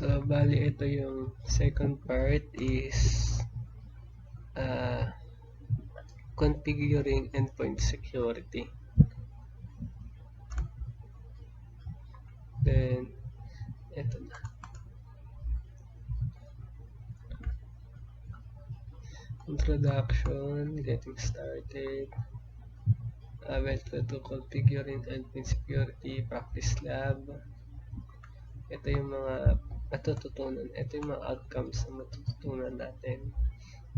So, bali ito yung second part is configuring endpoint security. Then, ito na. Introduction, getting started. Welcome to configuring endpoint security practice lab. Ito yung mga matututunan. Ito yung mga outcomes na matututunan natin.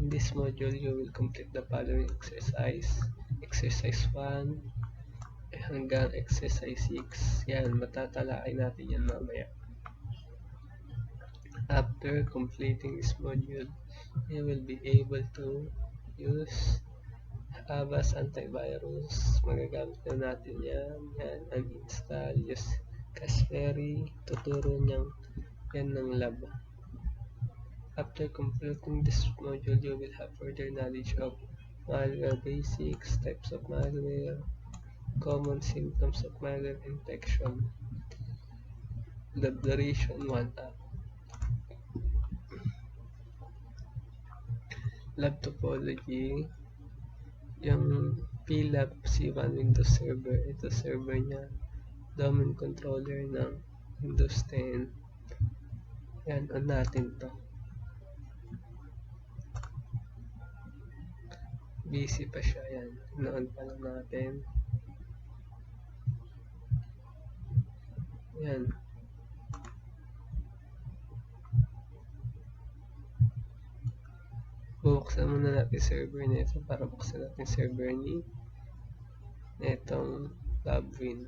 In this module, you will complete the following exercise. Exercise 1 hanggang exercise 6. Yan, matatalakay natin yan mamaya. After completing this module, you will be able to use Avast antivirus. Magagamit na natin yan. Yan, uninstall. Use Kaspersky. Tuturo niyang yan ng lab. After completing this module, you will have further knowledge of malware basics, types of malware, common symptoms of malware infection, liberation 1 app, lab topology, yung plab C1 Windows Server, ito server niya, domain controller ng Windows 10. Yan, on natin to. Busy pa siya, yan. Noon pa lang natin. Yan. Bubuksan muna natin server nito para buksan natin server ni itong LabWin.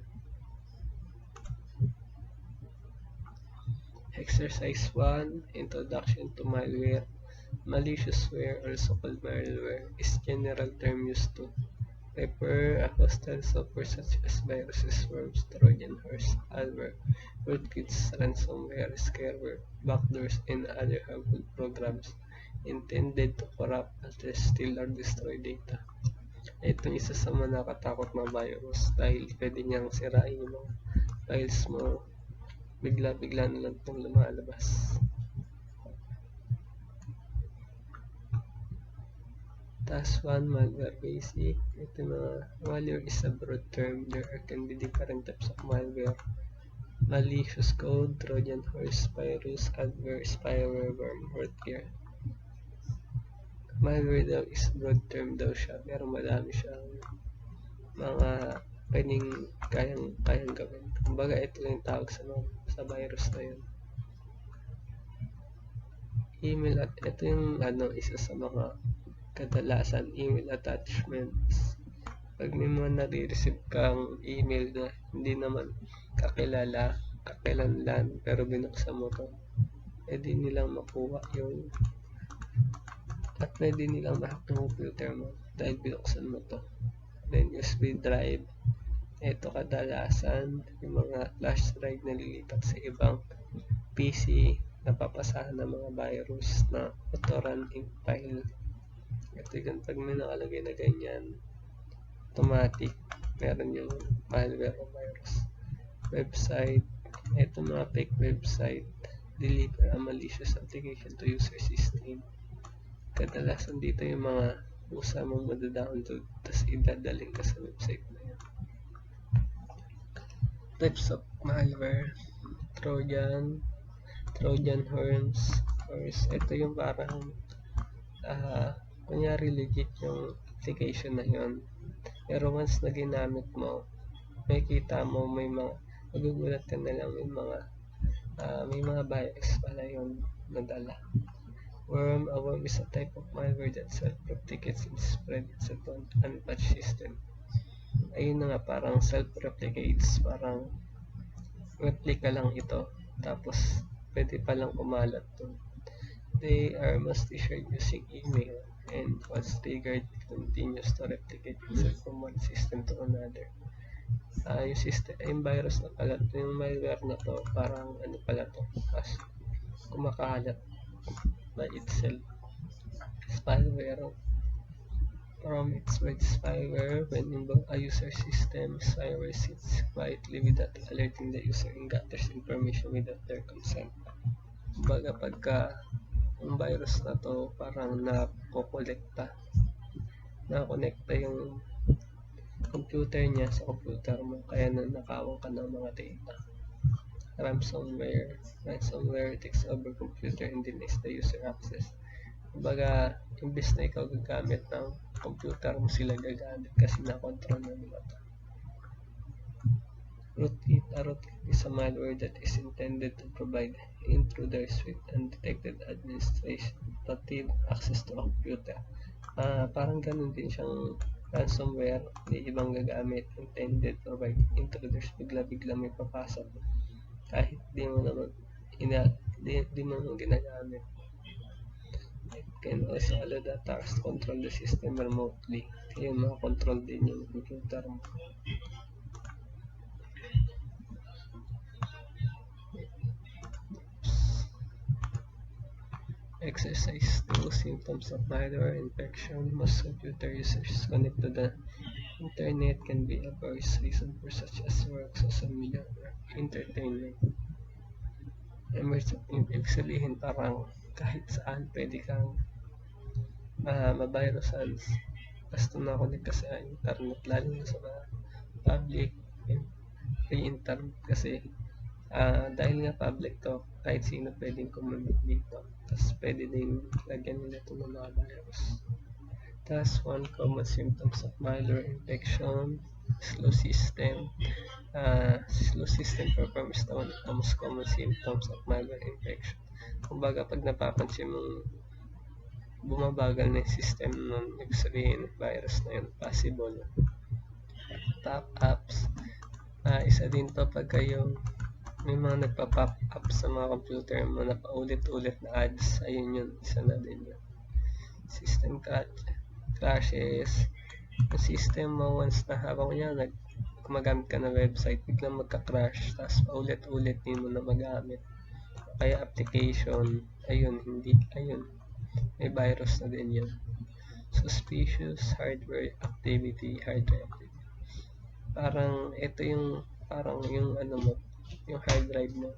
Exercise 1, Introduction to Malware. Maliciousware, also called malware, is general term used to refer a hostile software such as viruses, worms, Trojan horse, malware, rootkits, ransomware, scareware, backdoors, and other harmful programs intended to corrupt, alter, steal, or destroy data. Ito isa sa mga nakatakot na virus dahil pwede niyang sirain yung mga files mo. Bigla-bigla na lang itong lumalabas. Task 1, malware basic. Ito mga malware is a broad term. There can be different types of malware. Malicious code, Trojan horse, virus, adware, spyware, worm, rootkit. Malware daw is broad term daw siya, pero madami siyang mga pwedeng kayang gawin. Kumbaga ito yung tawag sa virus na yun. Email at ito yung isa sa mga kadalasan email attachments. Pag may mga nare-receive kang email na hindi naman kakilanlan, pero binuksan mo to, pwede nilang makuha yung at pwede nilang mahack ng computer mo dahil binuksan mo to. Then USB drive, ito kadalasan yung mga flash drive na lilipat sa ibang PC, napapasahan ng mga virus na auto-run in file. Ito yung pag may nakalagay na ganyan, automatic meron yung malware o virus. Website, ito mga fake website, deliver a malicious application to user system. Kadalasan dito yung mga usa mong madadownload tapos idadaling ka sa website na yan. Types of malware, Trojan horse. Ito yung parang kunyari legit yung application na yun, pero once na ginamit mo, makikita mo may mga magugulat ka na lang, may mga virus pala yun nadala. Worm, a worm is a type of malware that self-replicates and spreads itself on unpatched system. Ayun na nga, parang self-replicates, parang replica lang ito, tapos pwede palang kumalat to. They are mostly shared using email, and once triggered, it continues to replicate itself from one system to another. Yung virus na pala, yung malware na to, parang pala to, kumakalat by itself. Spyware, from its word spyware, when involved a user system, spyware sits quietly without alerting the user and gathers information without their consent. Kumbaga pagka ang virus na to parang nakonekta yung computer niya sa computer mo, kaya nanakawan ka ng mga data. Ransomware takes over computer and denies the user access. Kumbaga, imbes na ikaw gagamit ng computer mo, sila gagamit kasi na-control na nila to. Rootkit is a malware that is intended to provide intruders with undetected administrative access to a computer. Parang ganun din siyang ransomware, may ibang gagamit, intended to provide intruders, bigla-bigla may papasok kahit di mo naman ginagamit. It can also allow the attackers to control the system remotely, kaya makakontrol din yung computer mo. Exercise 2. Symptoms of malware infection. Most computer users connect to the internet can be a various reason for such as work, social media, or entertainment. Ibig sabihin parang kahit saan pwede kang mavirusan basta na-connect ka sa internet, lalo na sa mga public free internet kasi dahil nga public to, kahit sino pwedeng kumamit dito. Tapos pwede din lagyan nila ito ng mga virus. Thus, one common symptoms of malware infection, slow system. Slow system performance na one of the most common symptoms of malware infection. Kumbaga, pag napapansin mong bumabagal na yung system nun, ibig sabihin, virus na yun, possible. Top apps. Isa din to pagka yung may mga nagpa-pop up sa mga computer mo na paulit-ulit na ads, ayun yun, isa na din yun. System crashes. Yung system mo, once na habang niya gumagamit ka ng website, biglang magka-crash, tapos paulit-ulit din mo na magamit. Kaya application, ayun, may virus na din yun. Suspicious hardware activity. Parang ito yung yung hard drive mo,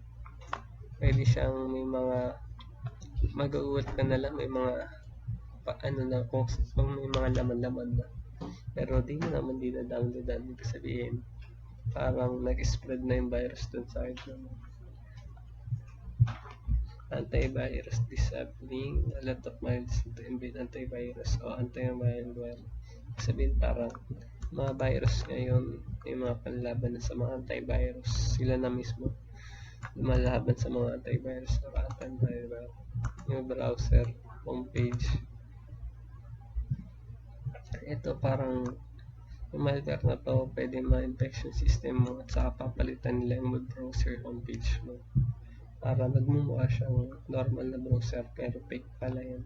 pwede siyang may mga mag-uwat ka na lang, may mga kung may mga laman-laman na, pero di mo naman dina-downloadan. Ibig sabihin parang nag-spread na yung virus dun sa hard drive mo. Antivirus disabling a lot of miles to embed antivirus o anti-malware. Sabihin parang mga virus ngayon, may mga panlaban na sa mga antivirus, sila na mismo lumalaban sa mga antivirus o anti-malware. Yung browser, homepage, ito parang yung malware na to, pwede ma-infection system mo at saka papalitan nila yung web browser homepage mo para magmumukha siyang normal na browser pero fake pala yan.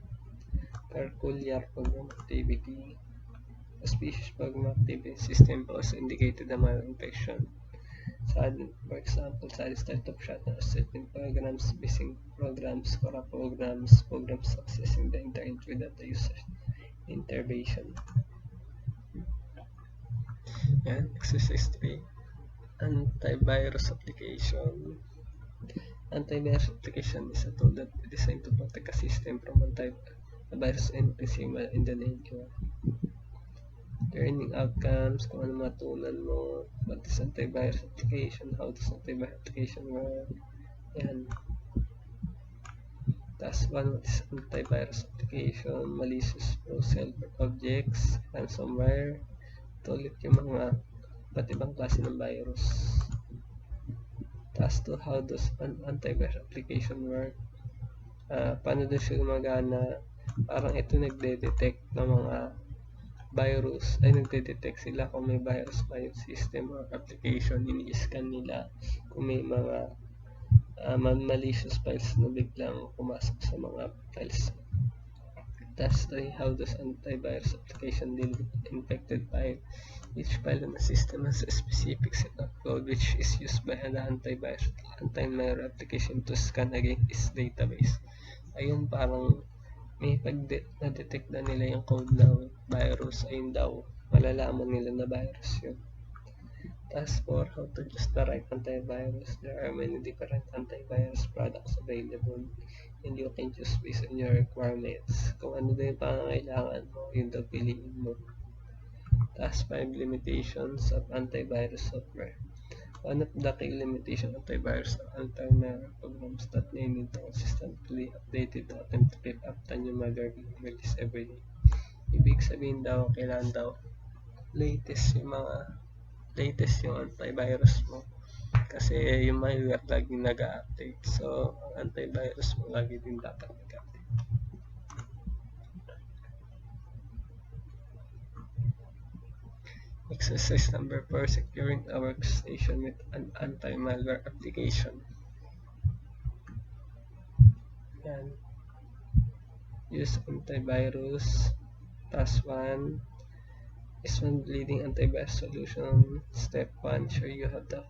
Peculiar program activity. Suspicious program activity system also indicated na malware infection. For example, sudden startup shutdown of certain programs, missing programs, corrupt programs accessing the internet without the user intervention. And exercise 3. Antivirus application. Antivirus application is a tool that is designed to protect a system from antivirus and consumer in the nature. Learning outcomes, kung ano matunan mo, what is antivirus application, how does antivirus application work, yan. Task 1, what is antivirus application, malicious browser objects, ransomware, ito ulit yung mga iba't ibang klase ng virus. Task 2, how does an antivirus application work, paano doon siya gumagana, parang ito nagde-detect ng mga virus, nagde-detect sila kung may virus pa yung system or application, ini-scan nila kung may mga malicious files na biglang pumasok sa mga files. Task 3, how does antivirus application deal with infected file? Each file in the system has a specific set of code which is used by the antivirus application to scan against its database. Ayun, parang may pag na-detect na nila yung code ng virus, ayun daw, malalaman nila na virus yun. As for how to choose the right antivirus, there are many different antivirus products available and you can choose based on your requirements. Kung ano din yung pangangailangan mo, yun daw piliin mo. Task 5 limitations of antivirus software. One of the key limitations of antivirus are alternate programs that may need to consistently updated to attempt to keep up the new malware being released every day. Ibig sabihin daw, kailangan daw latest yung antivirus mo. Kasi yung malware lagi nag-update. So, ang antivirus mo lagi din dapat nag-update. Exercise number 4, securing a workstation with an anti-malware application. Yan. Use antivirus. Task 1 is one leading antivirus solution. Step 1, show you how the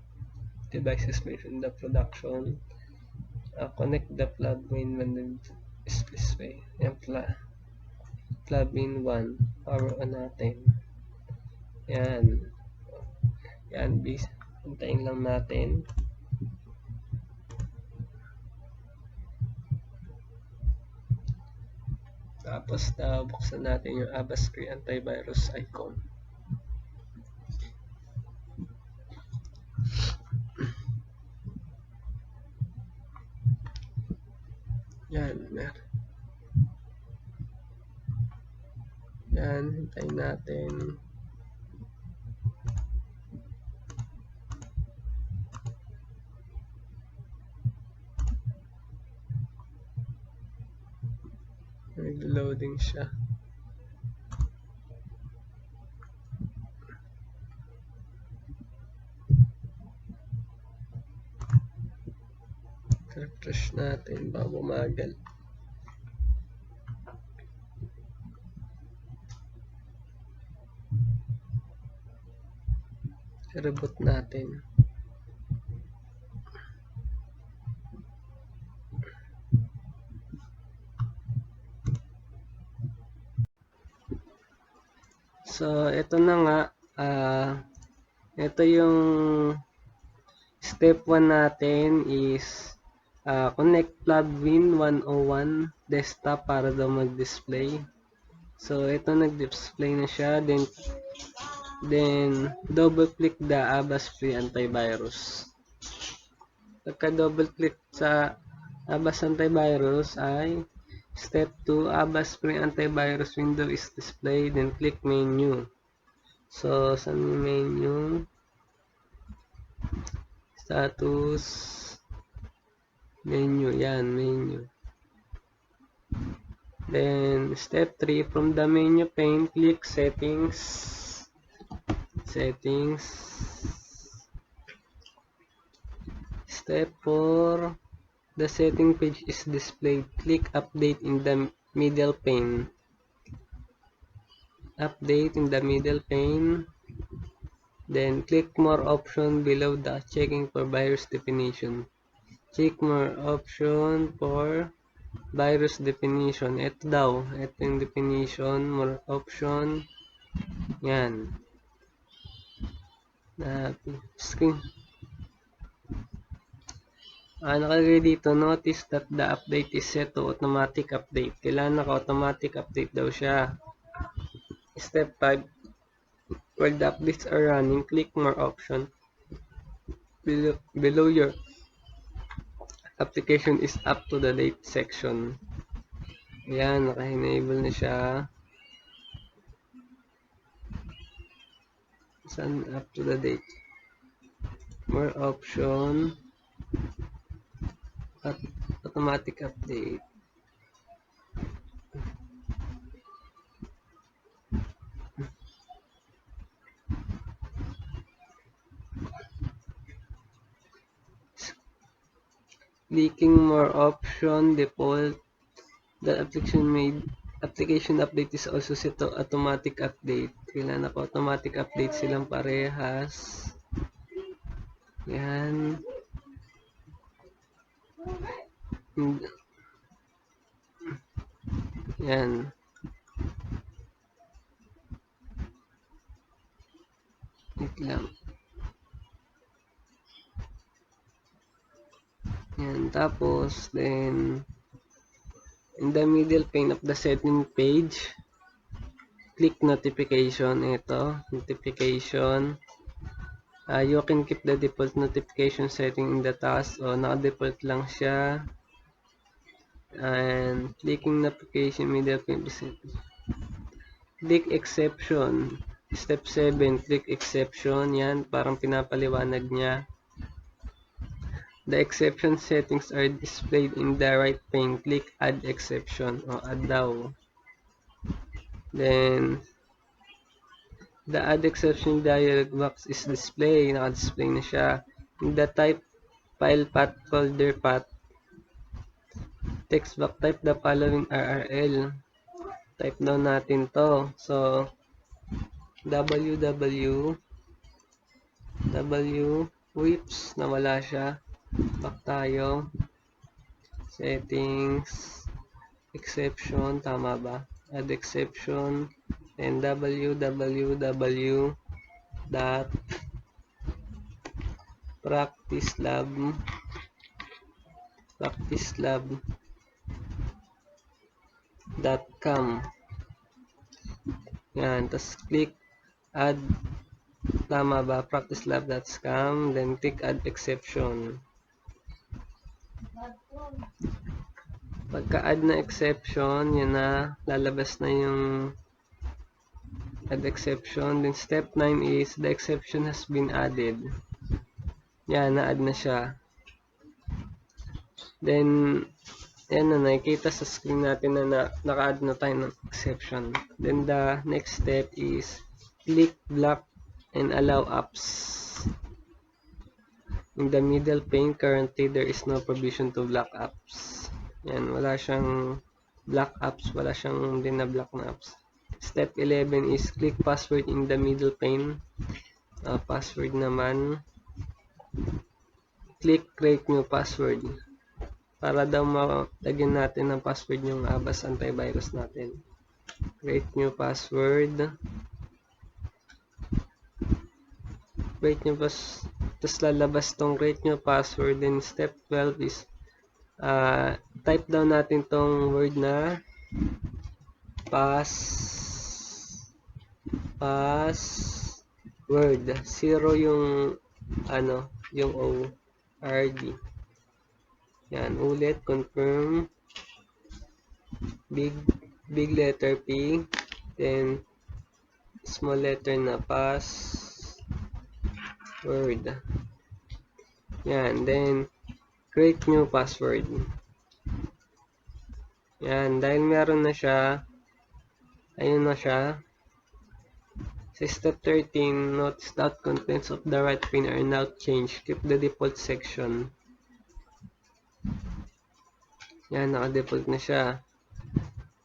devices mentioned in the production. Connect the plugin when is this way. Yan, plugin 1. Power on natin. Yan. Yan, please. Hintayin lang natin. Tapos, buksan natin yung Avast Free Antivirus icon. Yan. Yan, hintayin natin. Nag-loading siya. Refresh natin bago bumagal. Reboot natin. So, ito na nga. Ito yung step 1 natin is connect plugin 101 desktop para daw mag-display. So, ito nag-display na siya. Then double click the Avast Free Antivirus. Pagka double click sa Avast Antivirus ay step 2, Avast Free Antivirus window is displayed. Then click menu. So, sa menu, status, menu, yan, menu. Then, step 3, from the menu pane, click settings. Step 4, the setting page is displayed. Click update in the middle pane. Update in the middle pane. Then click more option below the checking for virus definition. Check more option for virus definition. Ito daw, ito yung definition, more option. Yan. Screen. Nakalagay dito, notice that the update is set to automatic update. Kailangan naka-automatic update daw siya. Step 5, while the updates are running, click more option below your application is up to the date section. Ayan, naka-enable na siya. Saan up to the date? More option at automatic update. Clicking more option default. The application update is also set to automatic update. Kailangan ako automatic update silang parehas. Yan. Yan. Wait lang. Yan, tapos, then, in the middle pane of the setting page, click notification. Ito, notification. You can keep the default notification setting in the task. O, naka-default lang siya. And, clicking notification middle pane. Click exception. Step 7, click exception. Yan, parang pinapaliwanag niya. The exception settings are displayed in the right pane. Click add exception. O, add daw. Then, the add exception dialog box is displayed. Naka-display na siya. In the type file path folder path, text box type the following URL. Type daw natin to. So, www whips, nawala siya. Back tayo. Settings, exception, tama ba? Add exception, and www dot practicelab.com. Yan, tapos click add, tama ba? practicelab.com, then click add exception. Pagka-add na exception, yun na, lalabas na yung add exception. Then step 9 is the exception has been added. Yan, na-add na siya. Then, yan na, nakikita sa screen natin na naka-add na tayo ng exception. Then the next step is click block and allow apps. In the middle pane, currently there is no provision to block apps. Yan, wala siyang block apps, wala siyang din-block na apps. Step 11 is click password in the middle pane. Password naman. Click create new password. Para daw malagyan natin ng password yung Avast antivirus natin. Create new password. Create new password. Tapos lalabas tong create new password. Then step 12 is type daw natin tong word na password. 0 yung yung ORD. Yan, ulit, confirm. Big letter P, then small letter na password. Yan, then create new password. Yan, dahil meron na siya, ayun na siya. Sa step 13, notice that contents of the right pane are now changed. Keep the default section. Yan, naka-default na siya.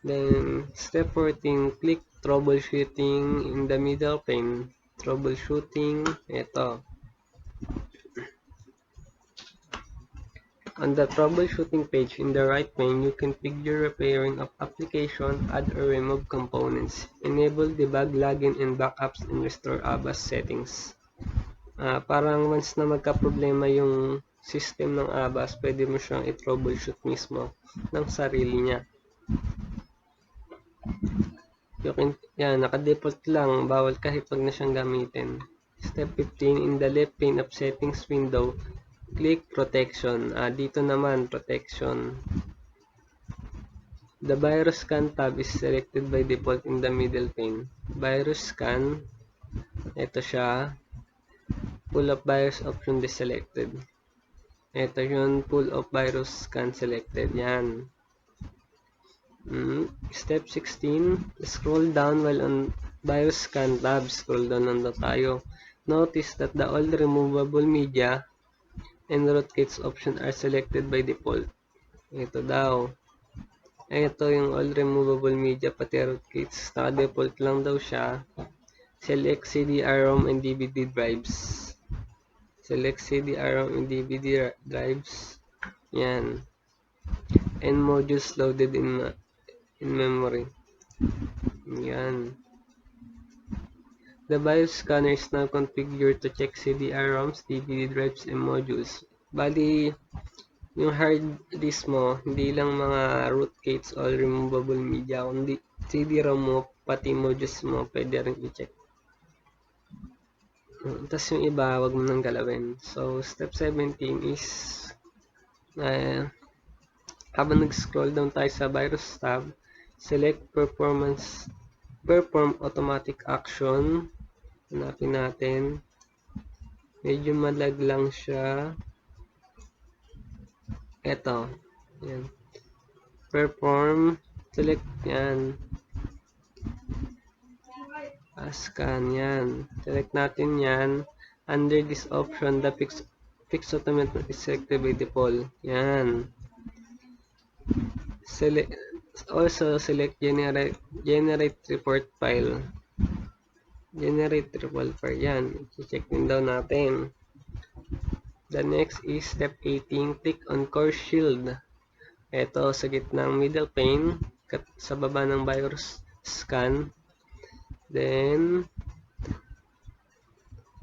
Then, step 14, click troubleshooting in the middle pane. Troubleshooting, ito. On the troubleshooting page in the right pane, you can figure repairing of application, add or remove components, enable debug, login, and backups, and restore Avast settings. Parang once na magka-problema yung system ng Avast, pwede mo siyang i-troubleshoot mismo ng sarili niya. Yan, naka-default lang, bawal kahit wag na siyang gamitin. Step 15, in the left pane of settings window, click protection. Dito naman, protection. The virus scan tab is selected by default in the middle pane. Virus scan, ito siya. Pull of virus option deselected. Ito yun, pull of virus scan selected. Yan. Step 16, scroll down while on virus scan tab. Scroll down nando tayo. Notice that the all removable media and rootkits option are selected by default. Ito daw. Ito yung all removable media pati rootkits. Naka-default lang daw siya. Select CD-ROM and DVD drives. Select CD-ROM and DVD drives. Yan. And modules loaded in memory. Yan. The BIOS scanner is now configured to check CD-ROMs, DVD drives, and modules. Bali, yung hard disk mo, hindi lang mga rootkits o removable media, kundi CD-ROM mo, pati modules mo, pwede rin i-check. Tapos yung iba, wag mo nang galawin. So, step 17 is, habang nag-scroll down tayo sa virus tab, select perform automatic action. Hanapin natin. Medyo malag lang siya. Eto. Yan. Perform. Select yan. Scan yan. Select natin yan. Under this option, the fix automatic is selected by default. Yan. Also select generate report file. Generate report file. Yan. I-check din daw natin. The next is step 18. Click on Core Shield. Ito sa gitnang middle pane. Sa baba ng virus scan. Then,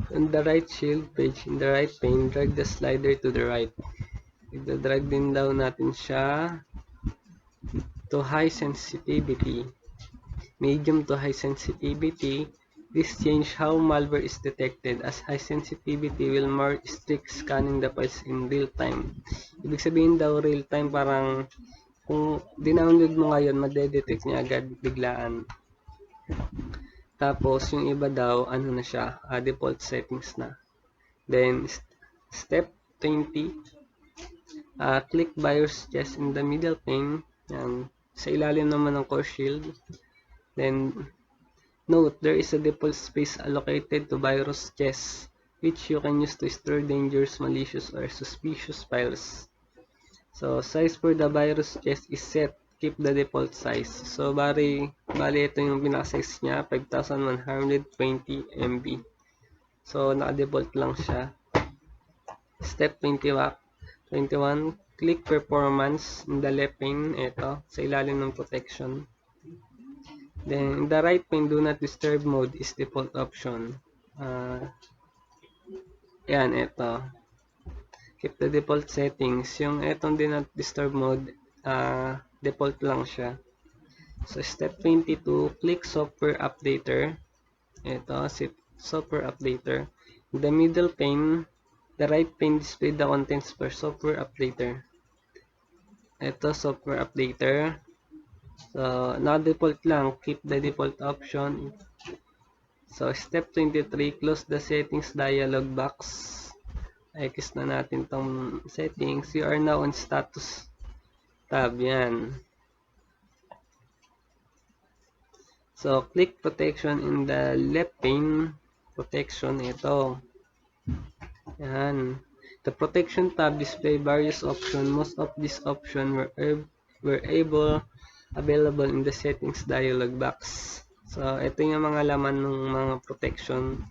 on the right shield page, in the right pane, drag the slider to the right. I-drag din daw natin siya to high sensitivity. Medium to high sensitivity. This change how malware is detected, as high sensitivity will more strict scanning the files in real time. Ibig sabihin daw real time, parang kung dinownload mo ngayon, madedetect niya agad biglaan. Tapos yung iba daw, ano na siya, default settings na. Then step 20, click BIOS chest in the middle pane. Yan, sa ilalim naman ng core shield. Then note, there is a default space allocated to virus chest, which you can use to store dangerous, malicious, or suspicious files. So, size for the virus chest is set. Keep the default size. So, bali ito yung pinaka-size niya, 5,120 MB. So, naka-default lang siya. Step 21, click performance in the left pane. Ito, sa ilalim ng protection. Then, in the right pane, do not disturb mode is default option. Yan, ito. Keep the default settings. Yung etong do not disturb mode, default lang siya. So, step 22, click software updater. Ito, software updater. In the middle pane, the right pane display the contents for software updater. Ito, software updater. So, na-default lang. Keep the default option. So, step 23, close the settings dialog box. X na natin tong settings. You are now on status tab. Yan. So, click protection in the left pane. Protection, ito. Yan. The protection tab display various options. Most of these options were available in the settings dialog box. So, ito yung mga laman ng mga protection.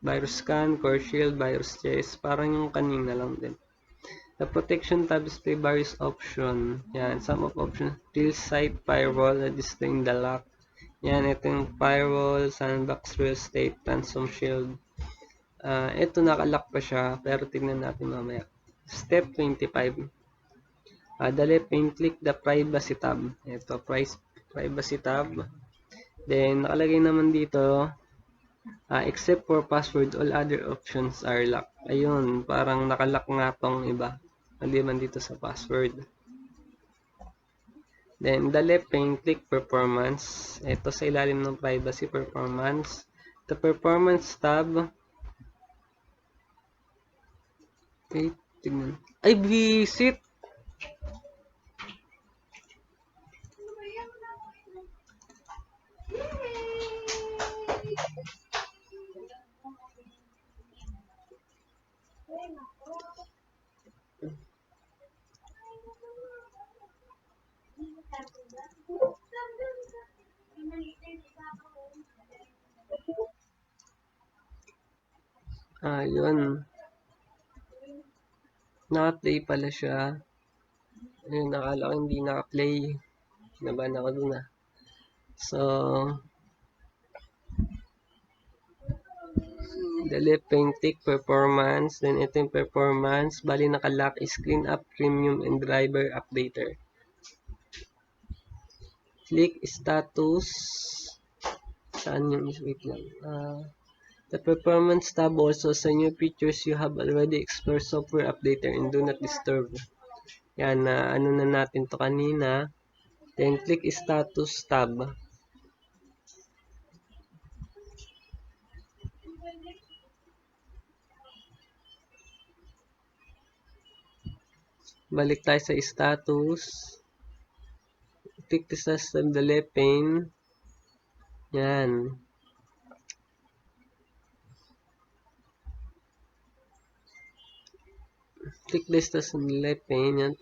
Virus scan, core shield, virus chest. Parang yung kanina lang din. The protection tab display various options. Yan, some of options. Real site, firewall, display in the lock. Yan, ito yung firewall, sandbox, real state, ransom shield. Ito nakalock pa siya, pero tignan natin mamaya. Step 25. The left pane, click the privacy tab. Ito, privacy tab. Then, nakalagay naman dito, except for password, all other options are locked. Ayun, parang nakalock nga tong iba. Maliban dito sa password. Then, the left pane, click performance. Ito sa ilalim ng privacy performance. The performance tab. Okay, tignan. Ay, visit! Yun. Naka-play pala siya. Ayun, nakala ko hindi naka-play. Naban ako dun So, Delete painting performance. Then ito yung performance. Bali nakalock is clean up premium and driver updater. Click status. Saan yung wait lang. The performance tab also sa new features you have already explored software updater and do not disturb. Yan na ano na natin to kanina. Then click status tab. Balik tayo sa status. Click the system delete pane. Yan. Click the system delete pane. Yan.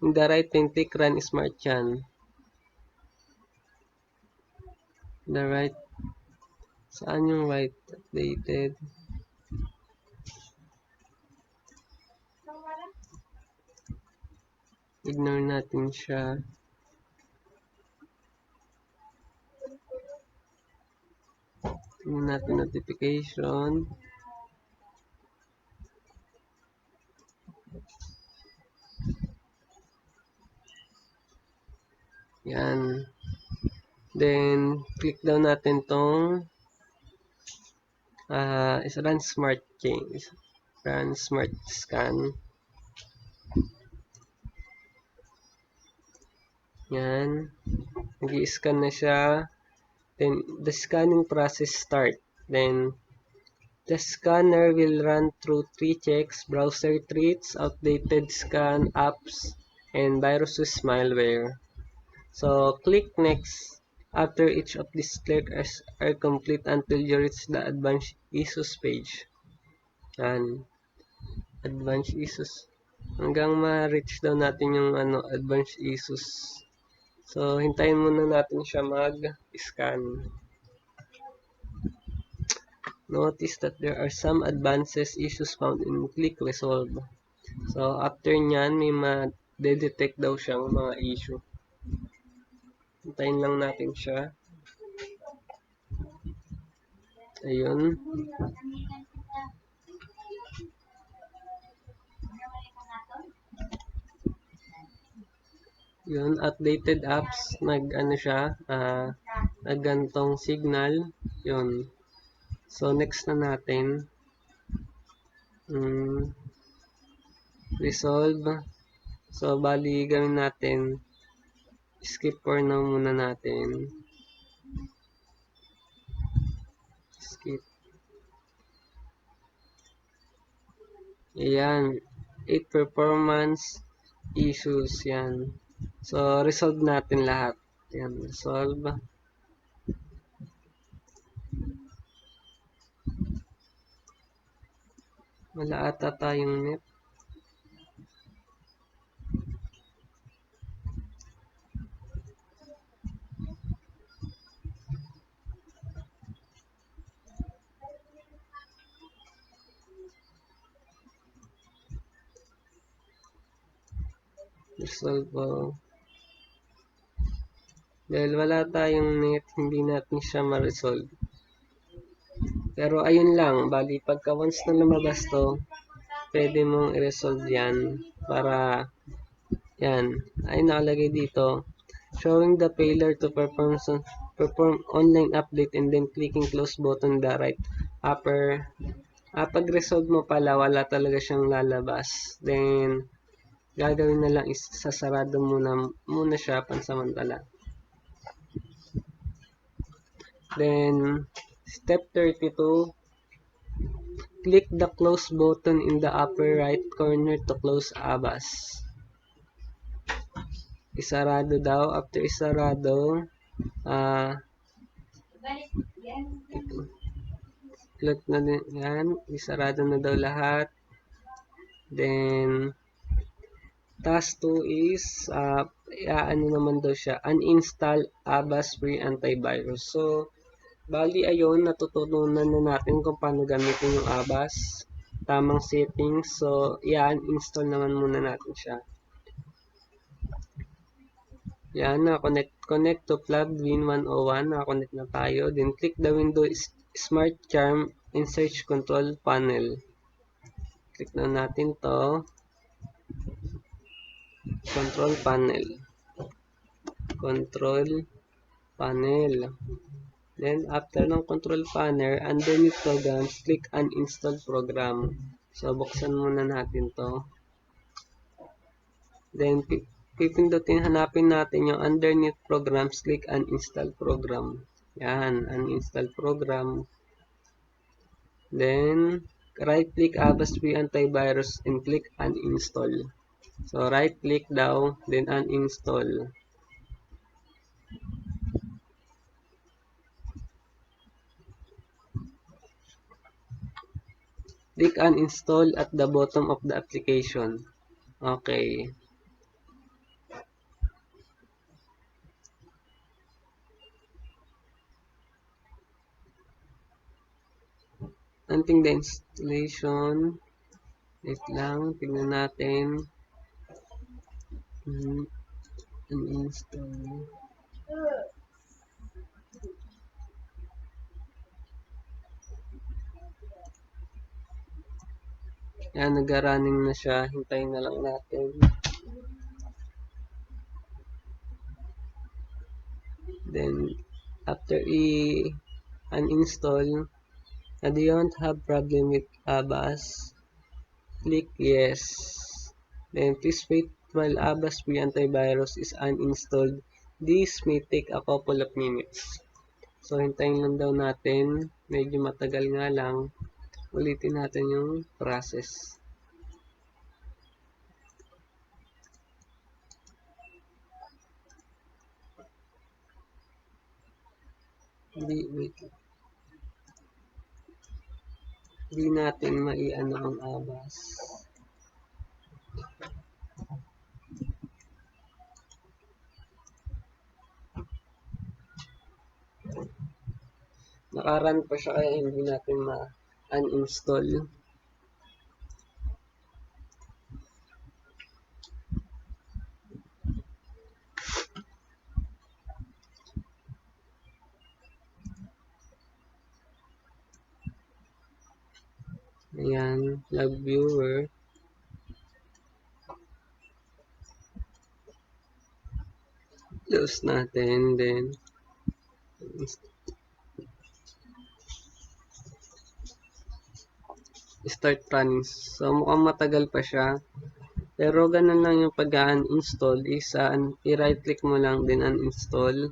In the right pane, click run smart yan. The right. Saan yung right? Updated. Ignore natin siya. Tingnan natin notification. Yan. Then, click daw natin tong is run smart change. Run smart scan. Yan. Nag-i-scan na siya. Then, the scanning process start. Then, the scanner will run through 3 checks: browser threats, outdated scan apps, and viruses malware. So, click next after each of these clicks are complete until you reach the advanced issues page. Yan. Advanced issues. Hanggang ma-reach daw natin yung advanced issues. So, hintayin muna natin siya mag-scan. Notice that there are some advanced issues found in click resolve. So, after nyan, may ma-detect daw siyang mga issue. Hintayin lang natin siya. Ayun. Yun, outdated apps, nag-ano siya, naggantong signal. Yun. So, next na natin. Resolve. So, bali, gawin natin. Skip for now muna natin. Skip. Ayan. 8 performance issues. Yan. So, resolve natin lahat. Yan. Resolve. Wala ata tayong net. Resolve. Dahil wala tayong net, hindi natin siya ma-resolve. Pero ayun lang, bali pagka once na lumabas to, pwede mong i-resolve yan para yan, ay nakalagay dito, showing the failure to perform online update and then clicking close button the right upper. Pag resolve mo pala, wala talaga siyang lalabas. Then, gagawin na lang is sasarado muna siya pansamantala. Then, step 32, click the close button in the upper right corner to close ABAS. Isarado daw. After isarado, click na din yan. Isarado na daw lahat. Then, task 2 is, ano naman daw siya, uninstall ABAS free antivirus. So, bali ayun, natutunan na natin kung paano gamitin yung ABAS. Tamang settings. So, i-uninstall naman muna natin siya. Yan, connect to plug win 101. Naka-connect na tayo. Then, click the Windows Smart Charm in Search Control Panel. Click na natin to. Control Panel. Control Panel. Then, after ng Control Panel, underneath Programs, click Uninstall Program. So, buksan muna natin to. Then, pipindutin, hanapin natin yung underneath Programs, click Uninstall Program. Yan, Uninstall Program. Then, right-click Avast Antivirus and click Uninstall. So, right-click daw, then uninstall. Click uninstall at the bottom of the application. Okay. Until the installation. Wait lang, tignan natin. Uninstall. Yan, nag-running na siya. Hintayin na lang natin. Then, after uninstall, do you want have problem with Avast? Click yes. Then, please wait while Avast Antivirus is uninstalled. This may take a couple of minutes. So, hintayin lang daw natin. Medyo matagal nga lang. Ulitin natin yung process. Wait. Hindi natin maiano ang Avast. Naka-run pa siya kaya hindi natin ma-uninstall. Ayan, log viewer. Close natin, then start running. So, mukhang matagal pa siya. Pero, ganun lang yung pag-uninstall is, i-right click mo lang, then uninstall.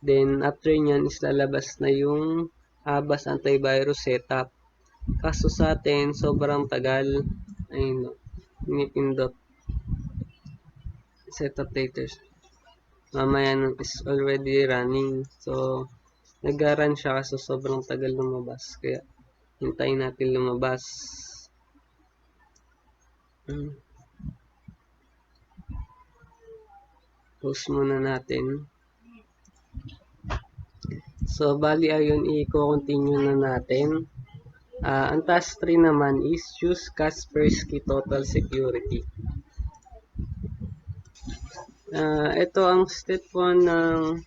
Then, after nyan is lalabas na yung Avast Antivirus setup. Kaso sa atin, sobrang tagal. Ayun, no. Pinipindot. Setup later. Mamaya is already running. So, nag-run siya kaso sobrang tagal lumabas. Kaya, hintayin natin lumabas. Close muna natin. So, bali ayun, i-continue na natin. Ang task 3 naman is choose Kaspersky Total Security. Ito ang step 1 ng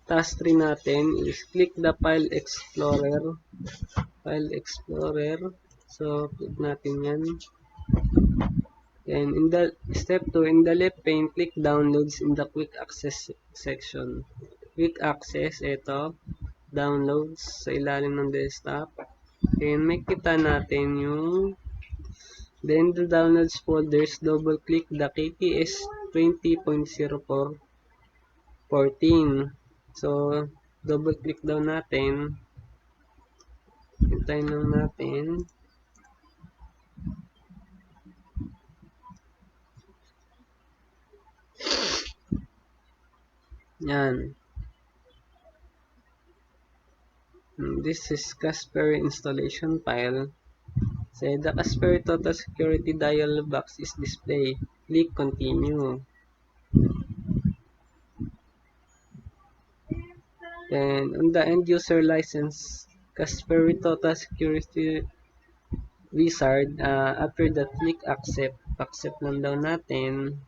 task 3 natin is click the File Explorer. File Explorer. So, click natin yan. And in the step 2, in the left pane, click Downloads in the Quick Access section. Quick Access, ito. Downloads sa ilalim ng desktop. And makita natin yung then the downloads folders, double click the KTS 20.0414. So, double click daw natin. Hintayin lang natin. Yan. This is Kaspersky installation file. Say the Kaspersky Total Security dialog box is displayed. Click continue. Then on the end user license, Kaspersky Total Security Wizard, after that click accept. Accept lang daw natin.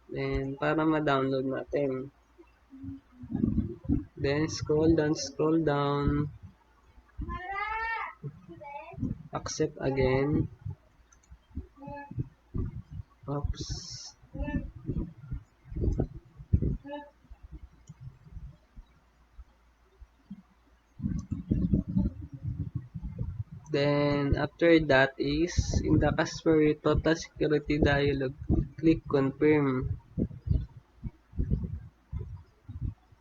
Then para ma-download natin. Then scroll down, scroll down. accept again. Oops. Then, after that is, in the Kaspersky Total Security dialog, click confirm.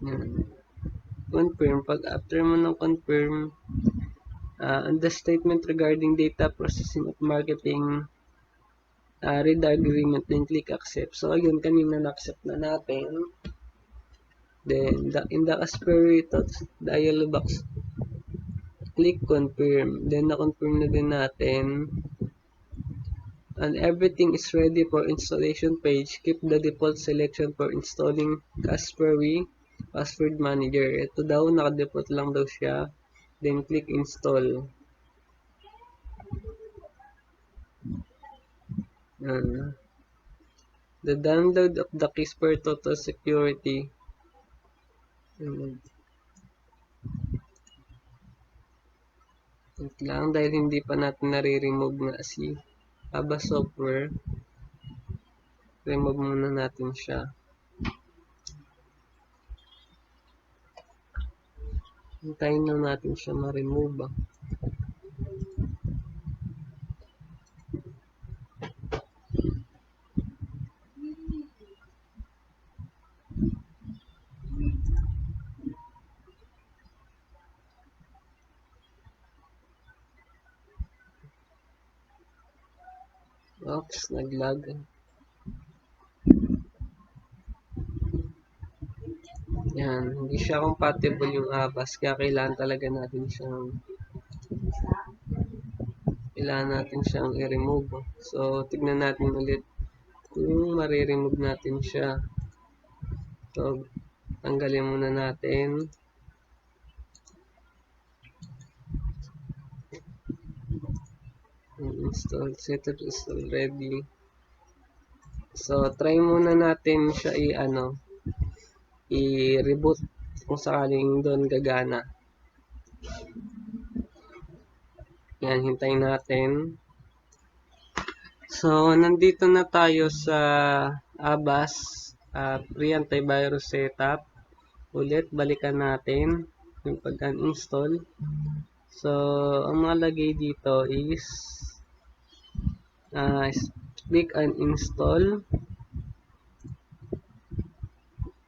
Yan. Confirm. Pag after mo ng confirm, on the statement regarding data processing of marketing, read the agreement, then click accept. So, ayun, kanina na-accept na natin. Then, in the Kaspersky dialog box, click confirm. Then, na-confirm na din natin. And everything is ready for installation page. Keep the default selection for installing Kaspersky Password Manager. Ito daw, naka-default lang daw siya. Then, click install. The download of the keys for total security. Wait lang, dahil hindi pa natin nare-remove na si Aba software. Remove muna natin siya. Hintayin lang natin siya ma-remove. Oops, nag-lag. Yan, hindi siya compatible yung Avast, kaya kailangan talaga natin siyang i-remove. So, tignan natin ulit kung ma-remove natin siya. So, tanggalin muna natin. Install, setup is already. So, try muna natin siya i-reboot kung sakaling doon gagana. Yan, hintayin natin. So, nandito na tayo sa Avast free antivirus setup. Ulit, balikan natin yung pag-uninstall. So, ang mga lagay dito is click uninstall.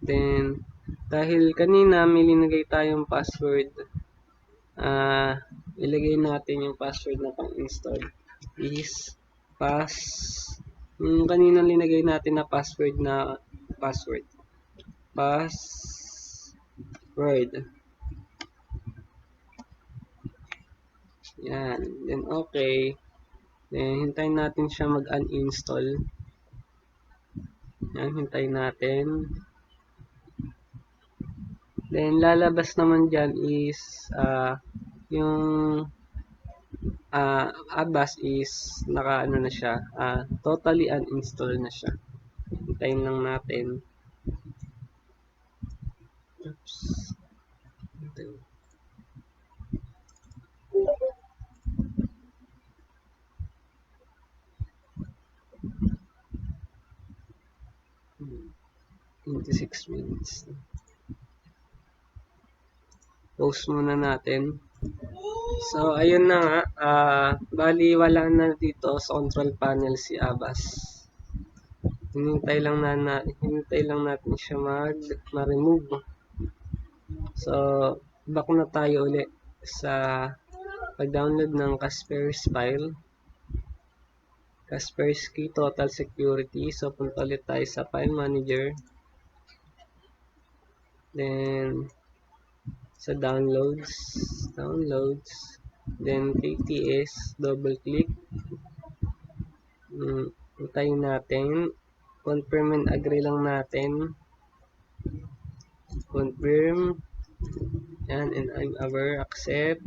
Then, dahil kanina may linagay tayong password, ilagay natin yung password na pang-install is yung kanina linagay natin na password yan, then okay, then hintayin natin siya mag-uninstall. Yan, hintayin natin. Then lalabas naman dyan is yung Avast is naka na siya, totally uninstall na siya. Hintayin lang natin. Oops. 26 minutes. Pause muna natin. So, ayun na nga. Bali, wala na dito sa control panel si Avast. Hinintay lang natin siya ma-remove. So, back na tayo ulit sa pag-download ng Kaspersky file. Kaspersky Total Security. So, punta ulit tayo sa File Manager. Then, sa downloads. Then, KTS. Double click. Hintayin natin. Confirm and agree lang natin. Confirm. Yan, and I'm aware. Accept.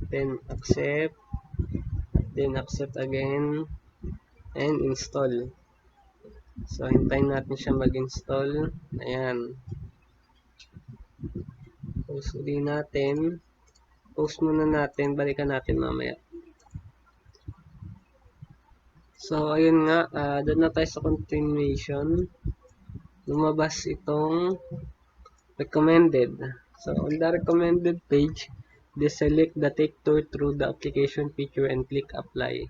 Then, accept. Then, accept again. And install. So, hintayin natin siya mag-install. Ayan. Pause ulit natin. Pause muna natin. Balikan natin mamaya. So, ayun nga, doon na tayo sa continuation. Lumabas itong recommended. So, on the recommended page, deselect the take tour through the application feature and click apply.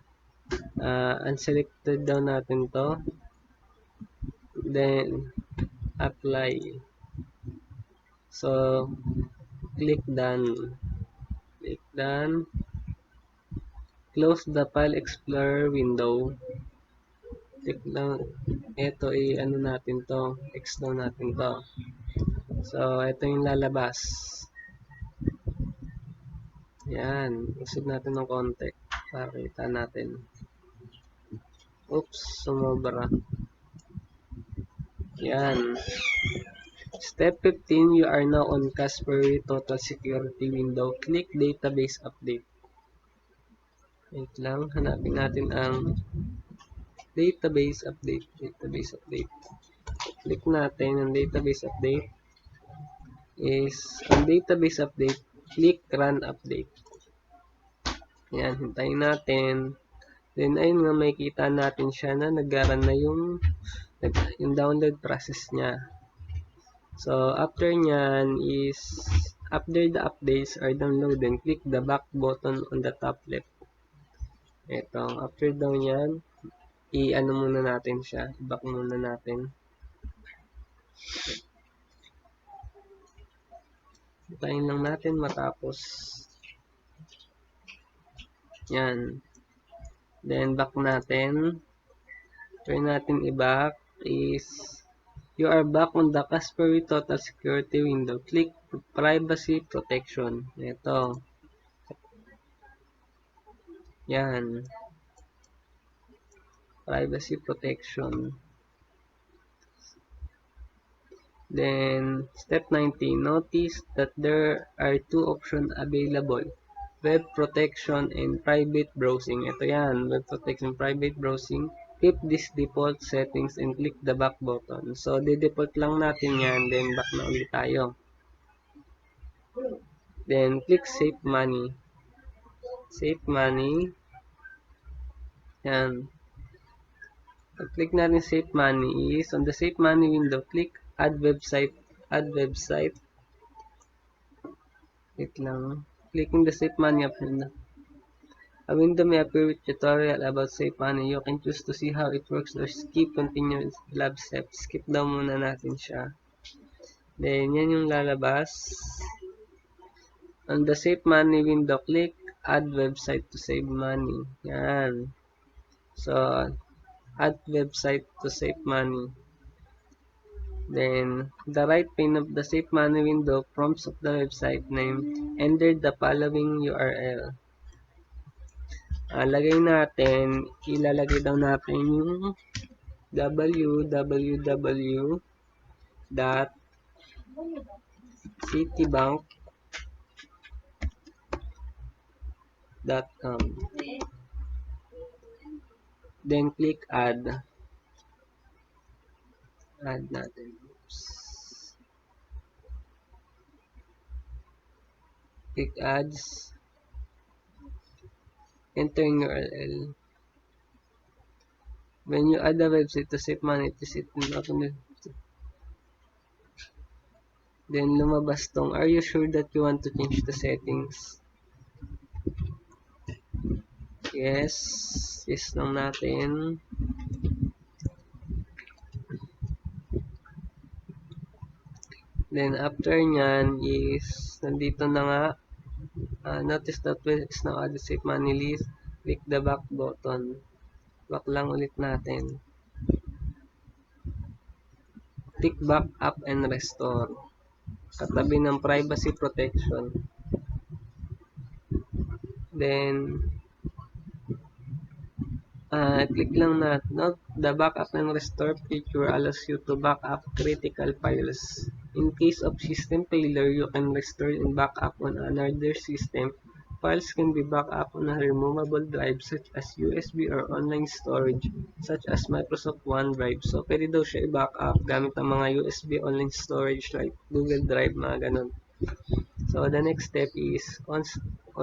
Unselected daw natin to. Then, apply. So, click done. Click done. Close the file explorer window. Click lang. Ito, ano natin to. X daw natin to. So, ito yung lalabas. Yan. Isod natin ng konti. Para kita natin. Oops, sumobra. Yan. Step 15, you are now on Kaspersky Total Security window. Click Database Update. Wait lang, hanapin natin ang Database Update. Database Update. Click natin ang Database Update. On Database Update, click Run Update. Yan, hintayin natin. Then, ayun nga, makikita natin siya na nag-run na yung download process niya. So, after nyan is, after the updates are downloaded, click the back button on the top left. Ito, after daw nyan, i-ano muna natin siya, i-back muna natin. Hintayin lang natin matapos. Yan. Then, back natin. Try natin i-back is, you are back on the Kaspersky Total Security window. Click Privacy Protection. Ito. Yan. Privacy Protection. Then, step 19. Notice that there are two options available. Web protection and private browsing. Ito yan. Web protection, private browsing. Keep these default settings and click the back button. So, di-default lang natin yan. Then, back na ulit tayo. Then, click Save Money. Save Money. Yan. Pag-click natin Save Money is, on the Save Money window, click Add Website. Add Website. Click lang. Clicking the Save Money option. A window may appear with tutorial about Save Money. You can choose to see how it works or skip continuous lab steps. Skip daw muna natin siya. Then, yan yung lalabas. On the Save Money window, click Add Website to save money. Yan. So, add website to save money. Then, the right pane of the Save Money window prompts of the website name. Enter the following URL. Ilalagay daw natin yung www.citibank.com. Then, click Add. Add natin. Oops. Click Ads. Enter yung URL. When you add a website to save money, it is automatic. Then, lumabas tong, are you sure that you want to change the settings? Yes. Yes lang natin. Then, after nyan is, nandito na nga, notice that is now added save money list. Click the back button. Back lang ulit natin. Click back up and restore. Katabi ng privacy protection. Then, click lang na. Note, the backup and restore feature allows you to back up critical files. In case of system failure, you can restore and back up on another system. Files can be backed up on a removable drive such as USB or online storage such as Microsoft OneDrive. So, pwede daw siya i-back up gamit ang mga USB online storage like Google Drive, mga ganun. So, the next step is on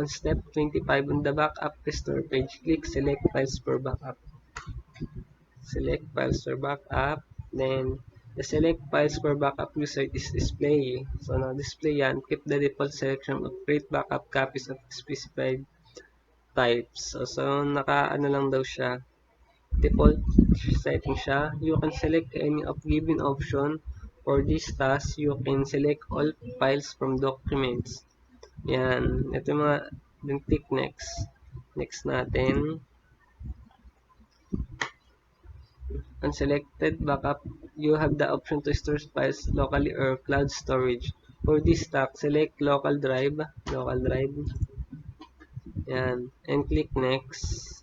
step 25 on the backup restore page, click select files for backup. select files for backup, then the select files for backup user is display. So, na-display yan. Keep the default selection of create backup copies of specified types. So naka-ano lang daw siya. Default setting siya. You can select any of given option. For this task, you can select all files from documents. Yan. Ito yung mga, then click next. Next natin. Unselected backup, you have the option to store files locally or cloud storage. For this task, select local drive. Local drive. Yan. And click next.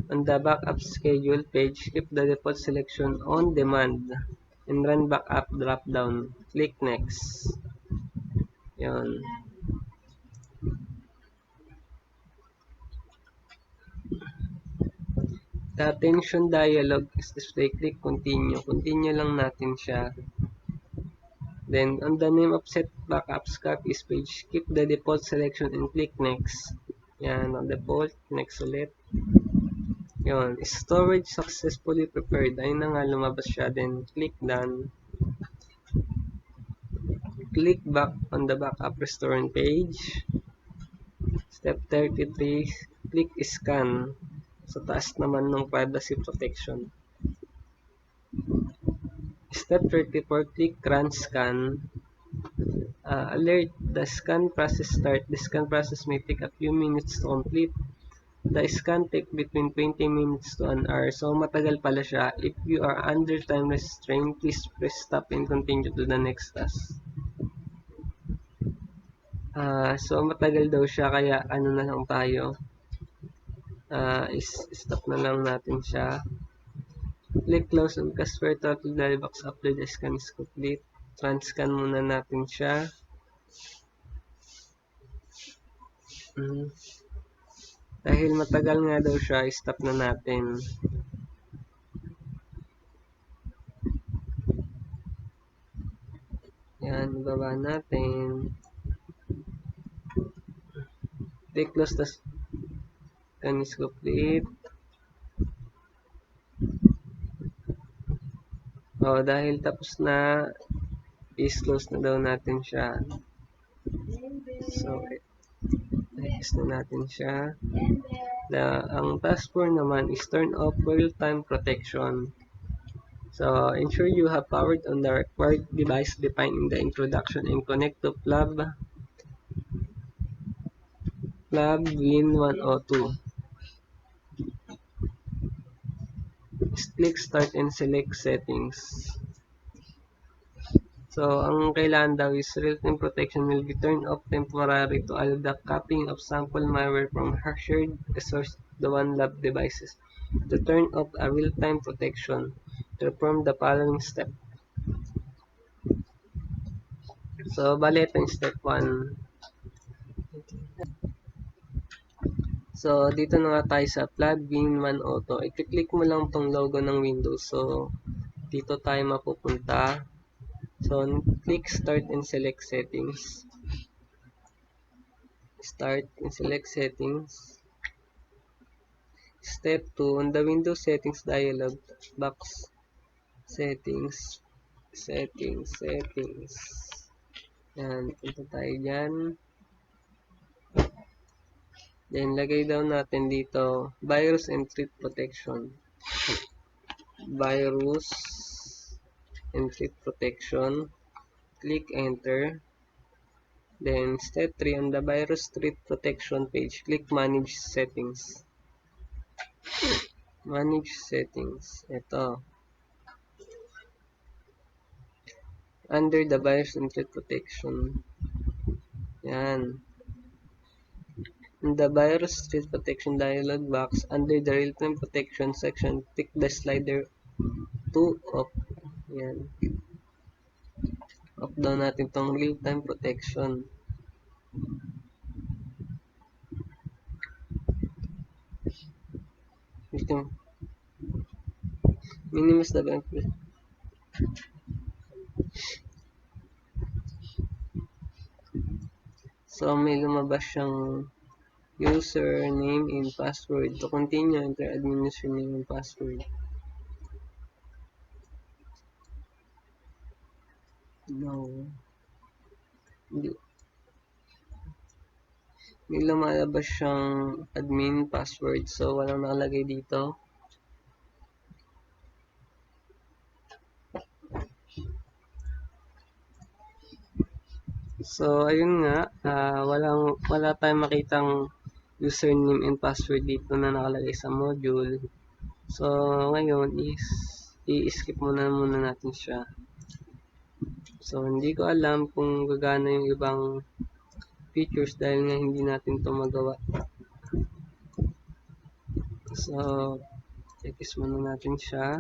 On the backup schedule page, keep the default selection on demand and run backup drop-down. Click next. Yun. The attention dialog is displayed. Click continue. Continue lang natin siya. Then, on the name of set backups copies page, keep the default selection and click next. Yan, on default. Next ulit. Yun. Storage successfully prepared. Ayun na nga, lumabas siya. Then, click done. Click back on the backup restoring page. Step 33, click scan. Sa taas naman ng privacy protection. Step 34, click run scan. Alert, the scan process start. The scan process may take a few minutes to complete. The scan take between 20 minutes to an hour. So, matagal pala siya. If you are under time restraint, please press stop and continue to the next task. So, matagal daw siya. Kaya, ano na lang tayo. Stop na lang natin siya. Click close on Casper Total dialog box after the scan is complete. Transcan muna natin siya. Dahil matagal nga daw siya, stop na natin. Yan, baba natin. Click close the scan is complete. Dahil tapos na, is-close na daw natin siya. So, i-close na natin siya. Ang task 4 naman is turn off real-time protection. So, ensure you have powered on the required device defined in the introduction and connect to plug Win 102. Click start and select settings. So, ang kailangan daw is real-time protection will be turned off temporarily to allow the copying of sample malware from shared resource to the one lab devices. To turn off a real-time protection, perform the following step. So, bali ito yung step 1. So, dito na nga tayo sa plugin Auto. I-click mo lang tong logo ng Windows. So, dito tayo mapupunta. So, click Start and select Settings. Start and select Settings. Step 2, on the Windows Settings dialog box, Settings. Yan, punta tayo dyan. Then, lagay daw natin dito, Virus and Threat Protection. Virus and Threat Protection. Click Enter. Then, step 3, on the Virus Threat Protection page, click Manage Settings. Manage Settings. Ito. Under the Virus and Threat Protection. Yan. In the Virus Threat Protection dialog box, under the Real-Time Protection section, click the slider to off. Yan. Off daw natin tong Real-Time Protection. Minimize the benefit. So, may lumabas siyang username and password. To continue, enter admin username and password. No. Hindi, hindi lumalabas siyang admin password. So, walang nakalagay dito. So, ayun nga. Wala tayong makitang username and password dito na nakalagay sa module. So, ngayon is i-skip muna natin siya. So, hindi ko alam kung gagana yung ibang features dahil nga hindi natin ito magawa. So, i-kiss muna natin siya.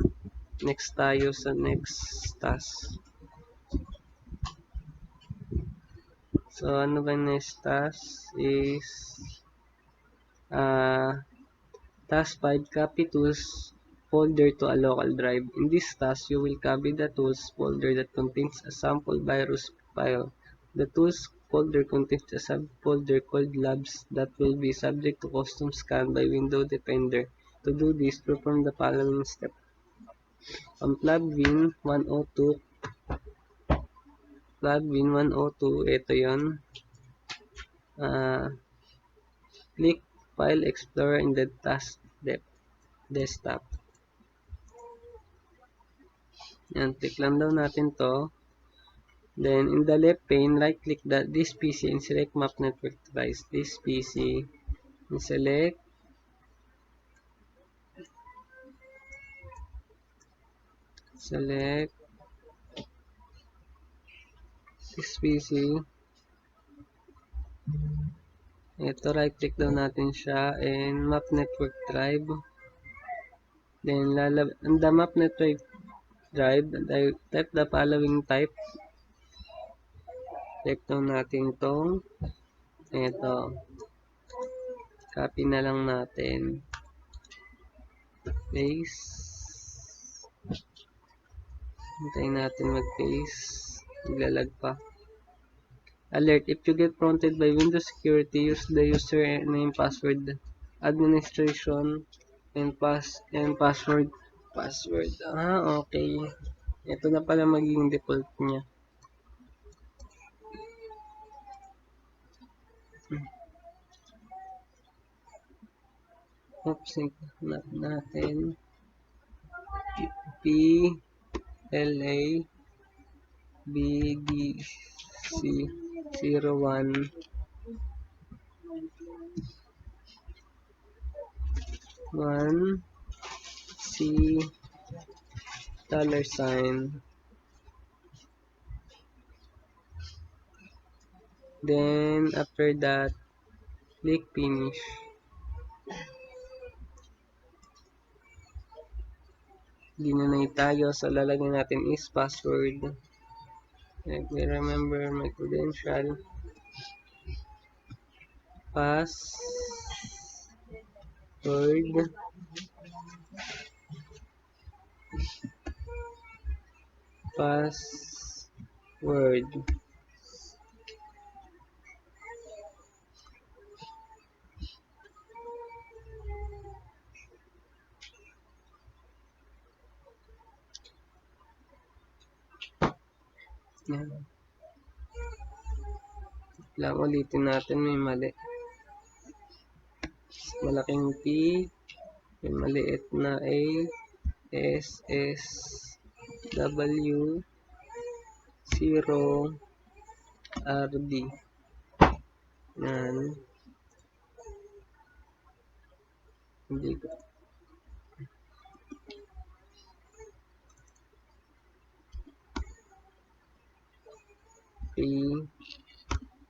Next tayo sa next task. So, ano ba next task is task 5, copy tools folder to a local drive. In this task, you will copy the tools folder that contains a sample virus file. The tools folder contains a subfolder called labs that will be subject to custom scan by window defender. To do this, perform the following step. On plugin 102, ito yon. Click File Explorer in the task desktop. Yan, click lang daw natin to. Then, in the left pane, right-click this PC and select Map Network Device. This PC, and select this PC. Ito, right-click daw natin siya and Map Network Drive. Then, on the Map Network Drive, type the following type. Type daw natin itong ito. Copy na lang natin. Paste. Hintayin natin mag-paste. Naglalag pa. Alert. If you get prompted by Windows Security, use the username, password, administration, and password. Okay. Ito na pala magiging default niya. Oops, not natin. PLA BDC 01 1 C $. Then after that, click finish. Ginanay tayo, so lalagyan natin is password. Let me remember my credential. Password. Yan. Lang ulitin natin, may mali. Malaking P, may maliit na A, S, S, W, 0, R, D. Yan. Hindi ko. P,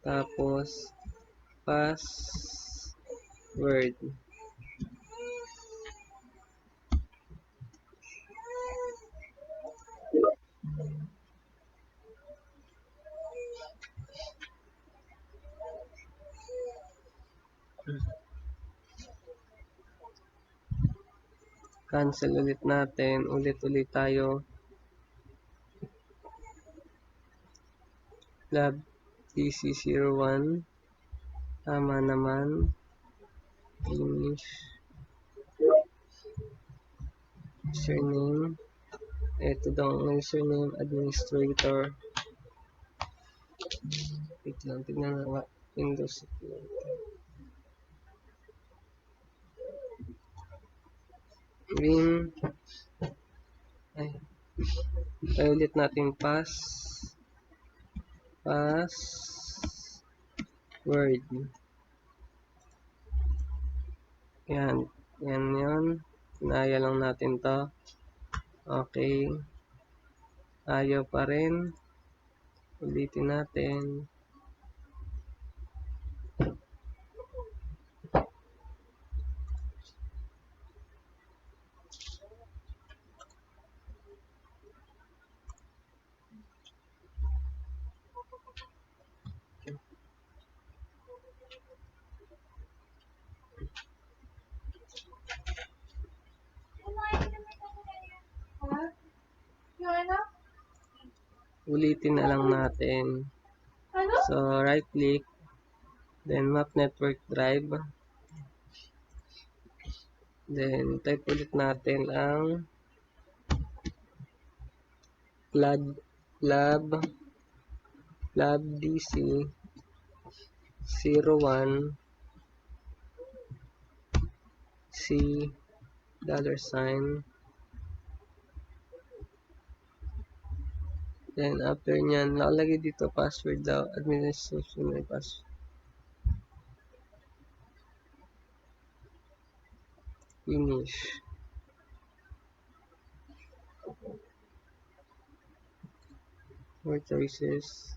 tapos, password. Cancel ulit natin. Ulit tayo. Lab DC01. Tama naman. Finish. Username. Ito daw ang username, administrator. Wait lang, tignan na Windows. Win. Ay. Tayo ulit natin password. Yan. Yan yun. Kinaya lang natin to. Okay. Ayaw pa rin. Ulitin natin. Ulitin na lang natin. So, right click. Then, map network drive. Then, type ulit natin ang lab DC 01 C $. Then, after nyan, nakalagay dito password daw. Administration may password. Finish. More choices.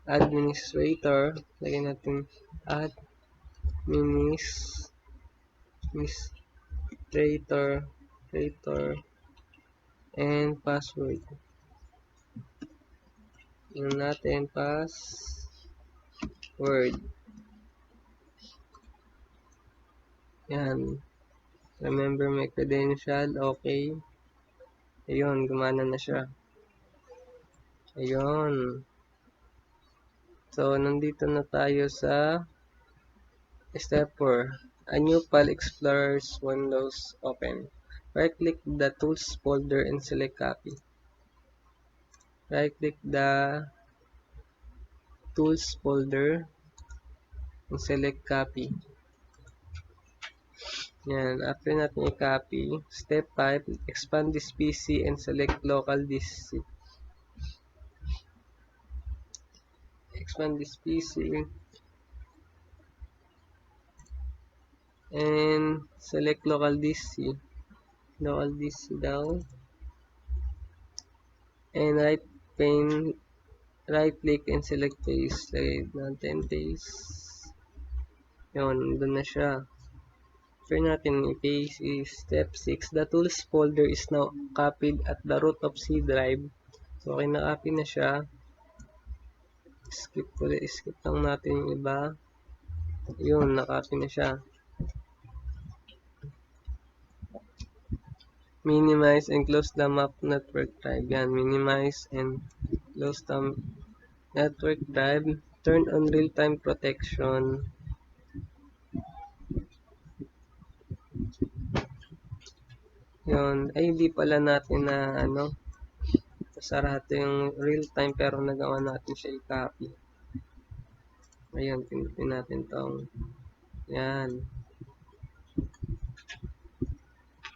Administrator. Lagyan natin administrator and password. Yung natin password. Yan. Remember my credential. Okay. Ayun, gumana na siya. Ayun. So, nandito na tayo sa step 4. A new file explorers windows open. Right-click the tools folder and select copy. Right-click the tools folder and select copy. Yan. After natin i-copy, step 5, expand this PC and select local disk. Expand this PC and select local disk daw, and right click and select paste. Lagay natin paste. Yun, doon na siya. After natin i-paste is step 6. The tools folder is now copied at the root of C drive. So, okay, na-copy na siya. Skip lang natin yung iba. Yun, na-copy na siya. Minimize and close the map network drive. Yan, minimize and close the network drive. Turn on real-time protection. Yun, ay hindi pala natin na sarado yung real-time pero nagawa natin siya i-copy. Ayun, pinutin natin tong yan.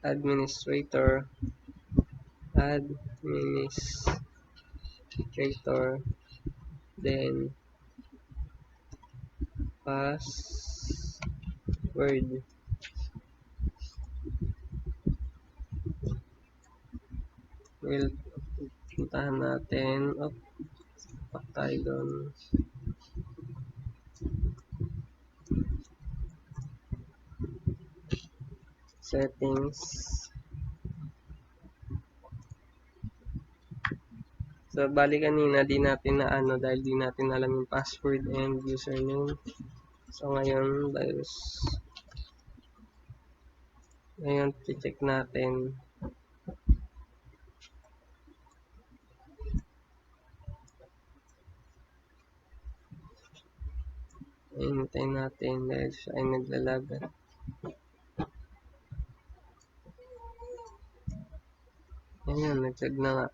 Administrator, then password. Well, puntahan natin. Pak tayo doon. Settings. So, bali kanina, di natin na dahil di natin alam yung password and username. So, ngayon, check natin. Ayun, natin dahil siya ay naglalaban. Ayan, nag-tag na nga.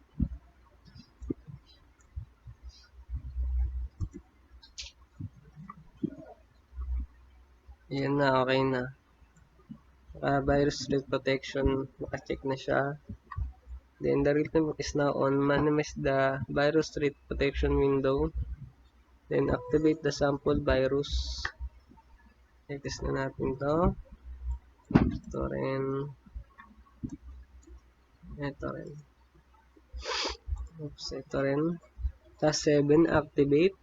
Ayan na, okay na. Virus rate protection, naka-check na siya. Then the real-time is now on. Minimize the virus rate protection window. Then activate the sample virus. I-test na natin to. Ito rin. Ito rin. Oops, ito rin. Task 7, activate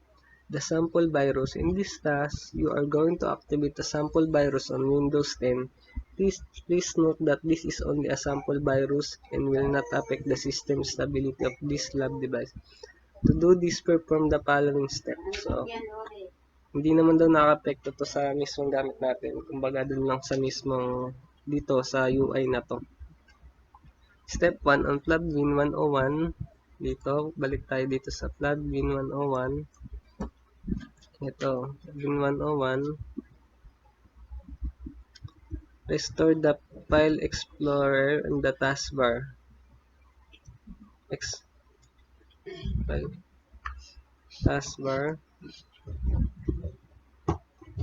the sample virus. In this task, you are going to activate the sample virus on Windows 10. Please note that this is only a sample virus and will not affect the system stability of this lab device. To do this, perform the following steps. So, hindi naman daw nakapekto to sa mismong gamit natin. Kumbaga dun lang sa mismong dito sa UI na to. Step 1 on plugin 101. Dito, balik tayo dito sa plugin 101. Ito, plugin 101. Restore the file explorer in the taskbar. Taskbar.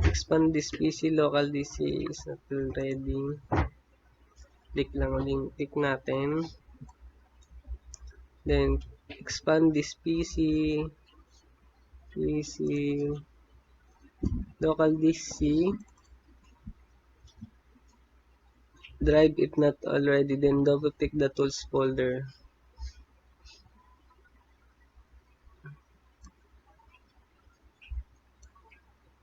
Expand this PC. Local DC is not ready. Click lang ulit. Click natin. Then, expand this PC. Local DC. Drive if not already. Then, double click the tools folder.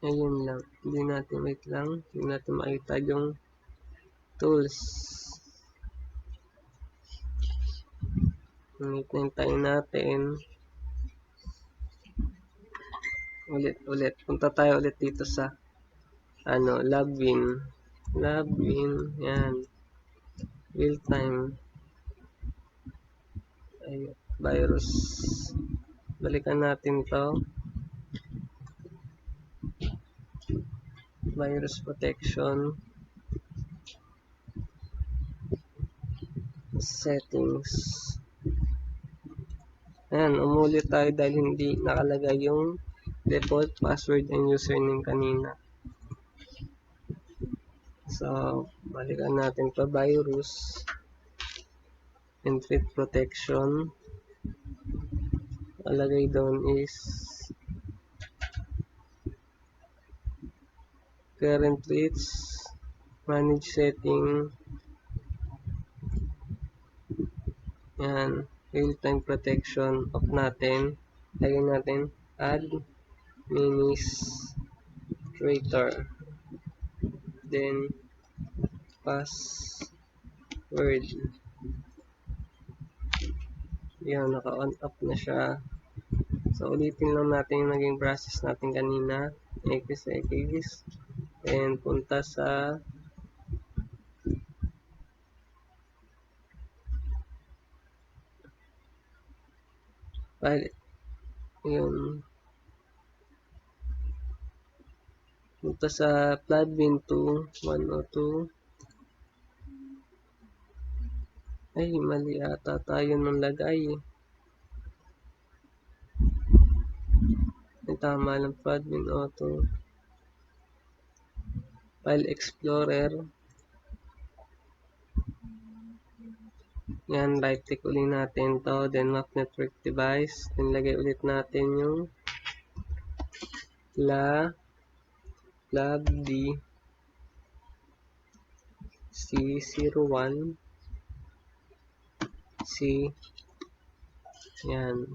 Ayun lang. Hindi natin, wait lang. Hindi natin makita yung tools. Hintayin natin. Ulit. Punta tayo ulit dito sa login. Yan. Real time. Ay, virus. Balikan natin to. Virus protection. Settings. Ayan, umulit tayo dahil hindi nakalagay yung default password and username kanina. So, balikan natin to, virus and threat protection. Alagay doon is current threats, manage setting. Yan, real-time protection off natin. Lagyan natin administrator. Then, password. Yan, naka-on off na siya. So, ulitin lang natin yung naging process natin kanina. X. And punta sa file. Yun. Punta sa plugin 102. Ay, mali ata tayo nung lagay. Ay, tama lang, plugin auto. File Explorer. Yan, right click ulit natin to. Then map network device. Then lagay ulit natin yung lab D C01 C. Yan.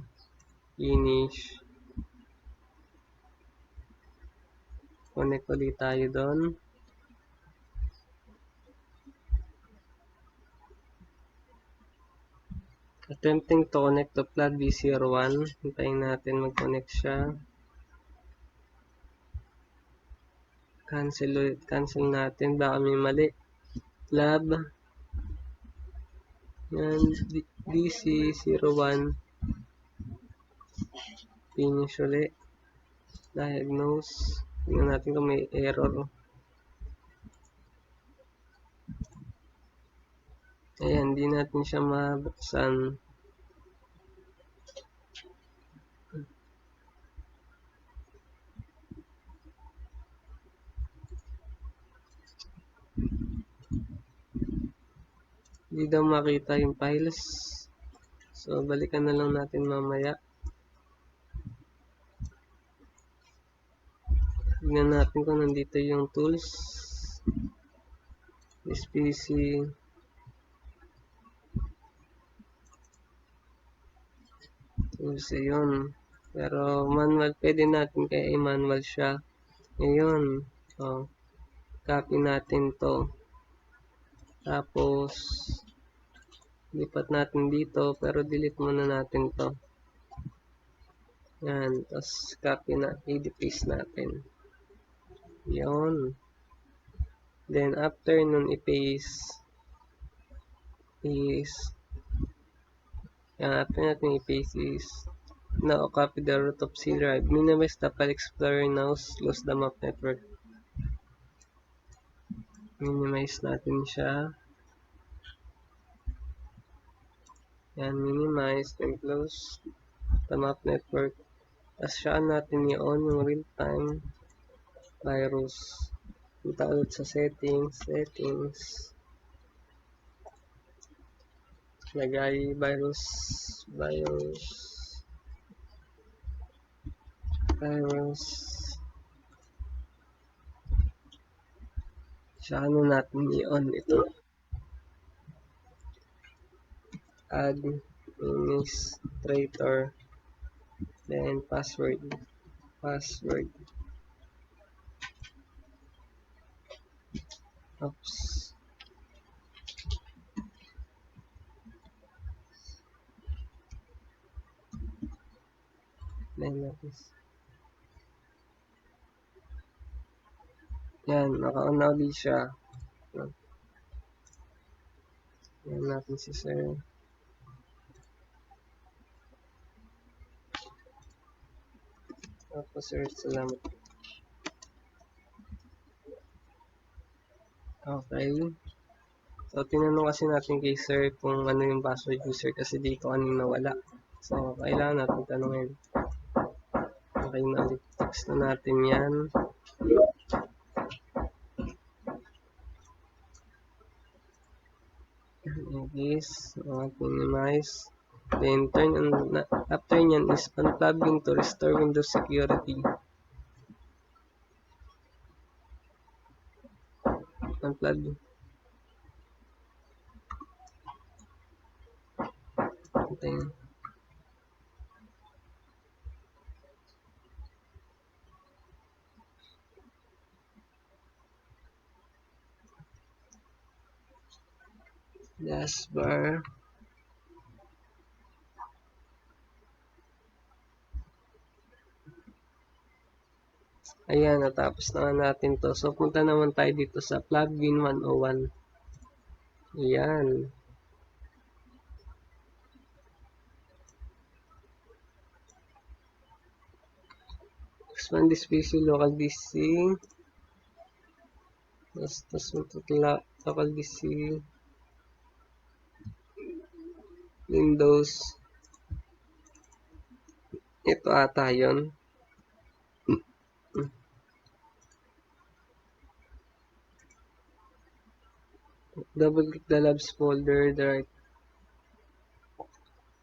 Finish. Connect ulit tayo doon. Attempting to connect to plug B01. Hintayin natin mag-connect siya. Cancel natin. Baka may mali. Lab. Yan. DC01. Finish ulit. Diagnose. Tingnan natin kung may error. Ayan, hindi natin siya mabuksan. Hindi daw makita yung files. So, balikan na lang natin mamaya. Tingnan natin kung nandito yung tools. This PC. Tools, ayun. Pero manual, pwede natin kaya i-manual siya. Ayun. So, copy natin to. Tapos, lipat natin dito, pero delete muna natin to. Yan. Tapos, copy na, i-paste natin. Yun. Then, after nun i-paste, is, yan, after natin i-paste is, now copy the root of C drive. Minimize the file explorer now, close the map network. Minimize natin siya. Yan, minimize, then close the map network. Tapos siya natin i-on yung real-time virus. Punta ulit sa settings, lagay virus, siya natin i-on ito. Administrator, then password. Oops. Yan, naka-on na ulit siya. Yan natin si sir. Tapos sir, salamat. Okay. So, tinanong kasi natin kay sir kung ano yung password user kasi di ko kanina wala. So, kailangan natin tanongin. Okay na ulit. Text na natin yan. This, minimize. Then, turn on, after nyan is unplugging to restore Windows security. Unplug. Okay. Bar. Ayan, natapos na natin to. So, punta naman tayo dito sa plugin 101. Ayan. Expand this PC, local DC. Tapos local DC. Windows. Ito ata yun. Double click the labs folder, right.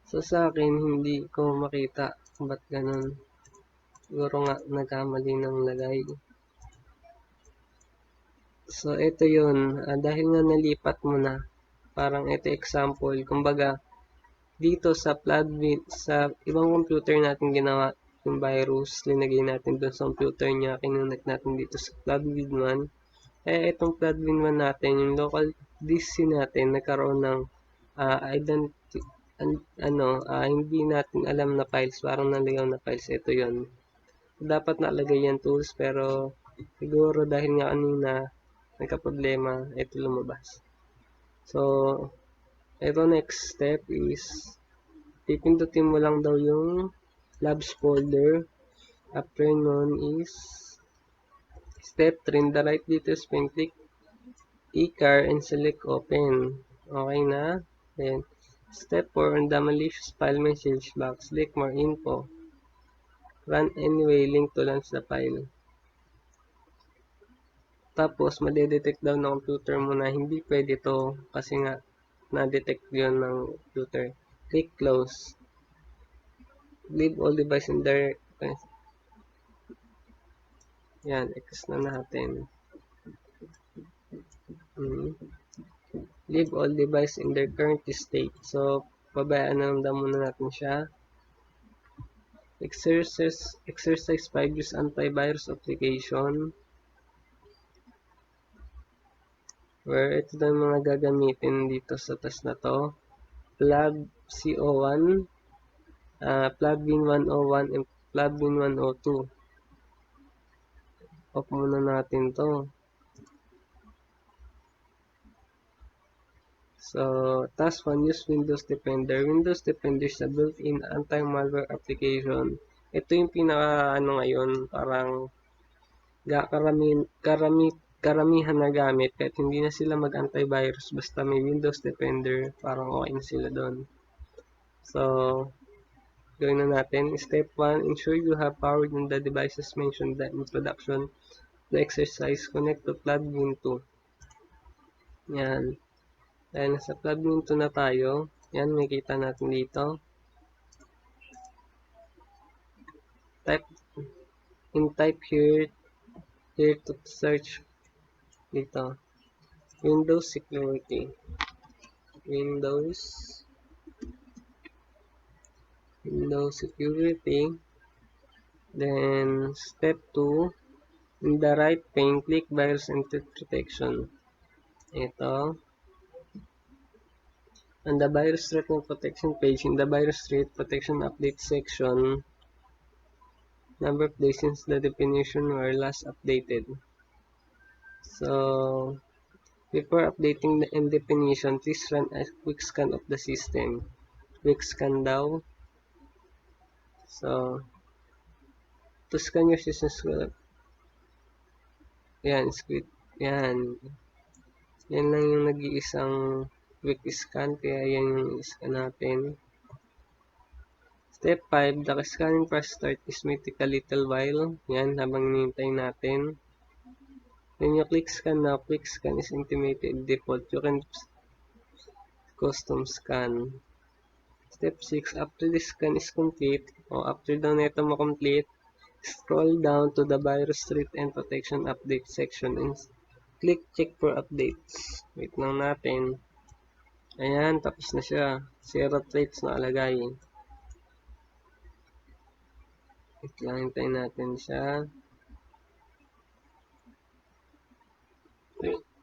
So sa akin, hindi ko makita ba't ganun. Siguro nga nagkamali ng lagay. So ito yun, dahil nga nalipat mo na, parang ito example, kumbaga dito sa plugin, sa ibang computer natin ginawa yung virus, linagay natin doon sa computer niya, kinonect natin dito sa plugin 1. Itong plugin 1 natin, yung local DC natin, nagkaroon ng hindi natin alam na files, parang naligaw na files. Ito yon. Dapat nalagay yan tools, pero siguro dahil nga kanina nagka-problema, ito lumabas. So, ito next step is pipindutin mo lang daw yung labs folder. After nun is Step 3, in the right details pane, click e-car and select open. Okay na? Then, step 4, on the malicious file message box, click more info. Run anyway, link to launch the file. Tapos, madedetect daw ng computer mo na hindi pwede to kasi nga na-detect yun ng computer. Click close. Leave all device in there. Yan, X na natin. Leave all device in their current state. So, pabayaan na muna natin siya. Exercise 5, use antivirus application. Where ito na yung mga gagamitin dito sa task na to. Plug CO1, plugin 101, and plugin 102. Off muna natin to. So, task 1, use Windows Defender. Windows Defender is a built-in anti-malware application. Ito yung pinaka ngayon, parang karamihan na gamit kahit hindi na sila mag-antivirus basta may Windows Defender, parang okay na sila doon. So, gawin na natin. Step 1, ensure you have powered on the devices mentioned in the introduction. The exercise, connect to plugin 2. Yan. Dahil nasa plugin 2 na tayo, yan, makikita natin dito. Type here to search dito. Windows Security. Windows Security. Then, step 2, in the right pane, click Virus and Threat Protection. Ito. On the Virus Threat and Protection page, in the Virus Threat Protection Update section, number of days since the definition were last updated. So, before updating the end definition, please run a quick scan of the system. Quick scan daw. So, to scan your system, yan, script. Yan. Yan lang yung nag-iisang quick scan, kaya yan yung scan natin. Step 5, the scanning process start is may take a little while. Yan, habang hinihintay natin. When you click scan now, quick scan is intimated default. You can custom scan. Step 6, after the scan is complete, o after daw na ito complete, scroll down to the virus threat and protection update section and click check for updates. Wait lang natin. Ayan, tapos na siya. Zero threats na alagay. Wait lang, hintayin natin siya.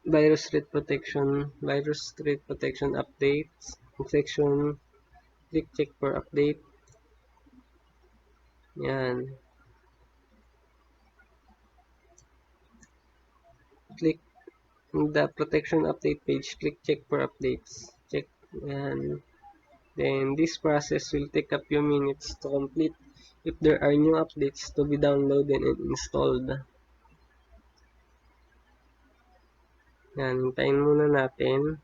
Virus threat protection updates. Section, click check for update. Yan. Click the protection update page, click check for updates. Check. Yan. Then this process will take a few minutes to complete if there are new updates to be downloaded and installed. Yan, hintayin muna natin.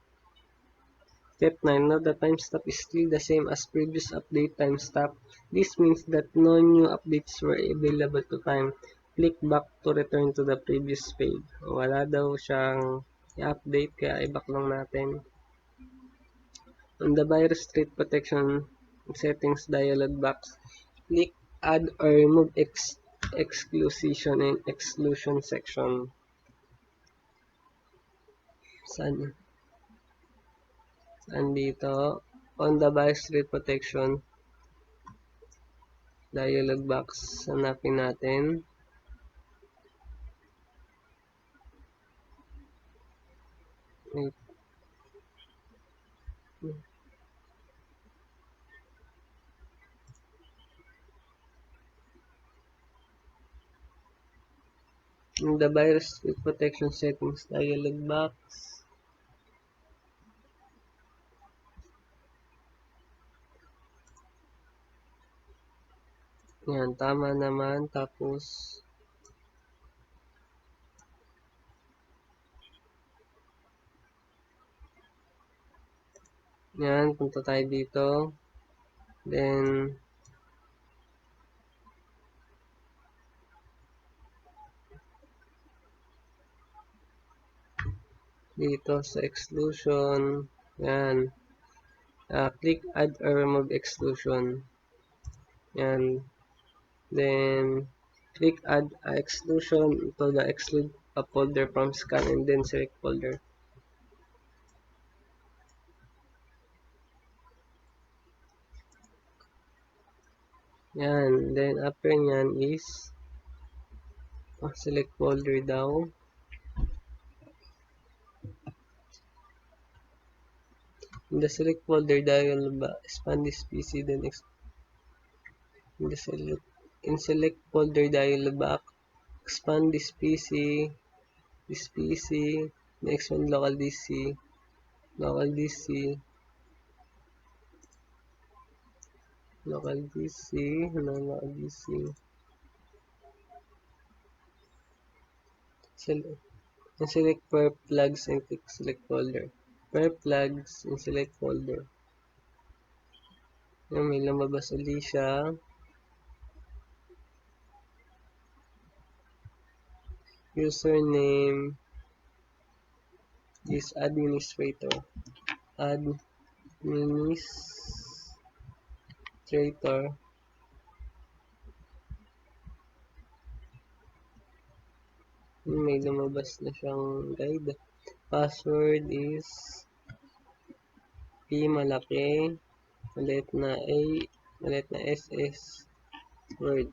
Step 9, now the timestamp is still the same as previous update timestamp. This means that no new updates were available to time. Click back to return to the previous page. Wala daw siyang i-update, kaya i-back lang natin. On the virus threat protection settings dialog box, click add or remove exclusion and exclusion section. Saan dito? On the virus threat protection dialog box, hanapin natin. In the virus threat protection settings dialog box, yan, tama naman. Tapos Yan, punta tayo dito. Then, dito sa exclusion, yan, click add or remove exclusion. Yan. Then, click add exclusion to the exclude a folder from scan and then select folder. Yan. Then, after nyan is select folder daw. In the select folder dialog, expand this PC, then in the select folder dialog box, expand this PC, then expand local DC, local DC, local DC, local DC. Select per plugs and click select folder. Per plugs and select folder. Yan, may lumabas ulit siya. Username is administrator. Administrator. May lumabas na siyang guide. Password is P malaki, maliit na A, maliit na SS, word.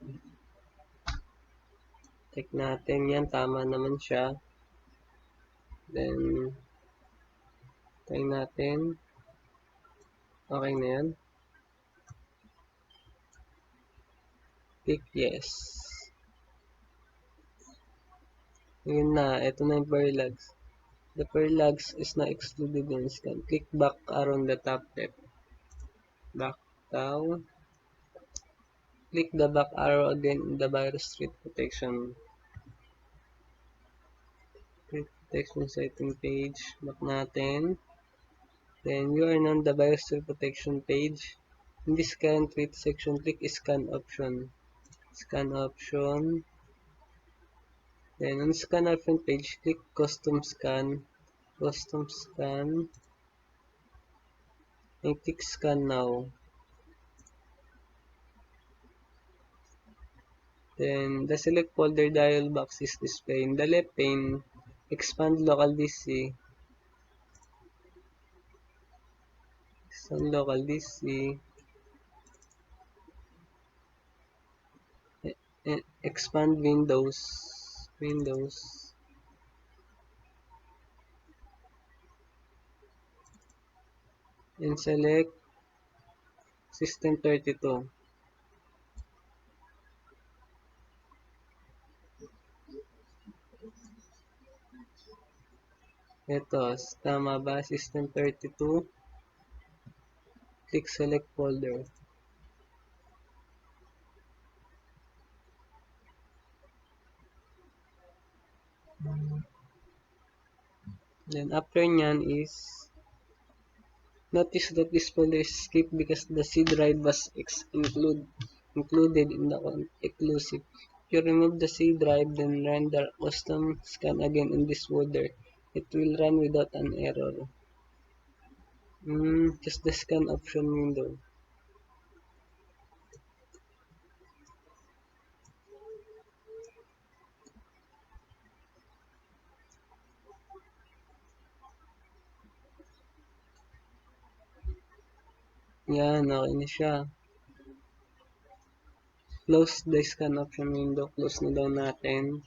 Check natin yan, tama naman siya. Then, try natin. Okay na yan. Click yes. Yun na, ito na yung parallax. The parallax is not excluded in scan. Click back arrow on the top left. Back down. Click the back arrow again in the virus threat protection. Protection setting page. Back natin. Then you are on the virus threat protection page. In this scan threat section, click scan option. Scan option. Then on scan option page, click custom scan. Custom scan. And click scan now. Then the select folder dialog box is displayed. In the left pane, expand local DC. Expand local DC. Expand Windows. And select System 32. Ito, tama ba? System 32. Click select folder. Then after nyan is notice that this folder is skipped because the C drive was included in the exclusive. If you remove the C drive, then run the custom scan again in this folder. It will run without an error. Just the scan option window. Yan, okay na siya. Close the scan option window. Close na daw natin.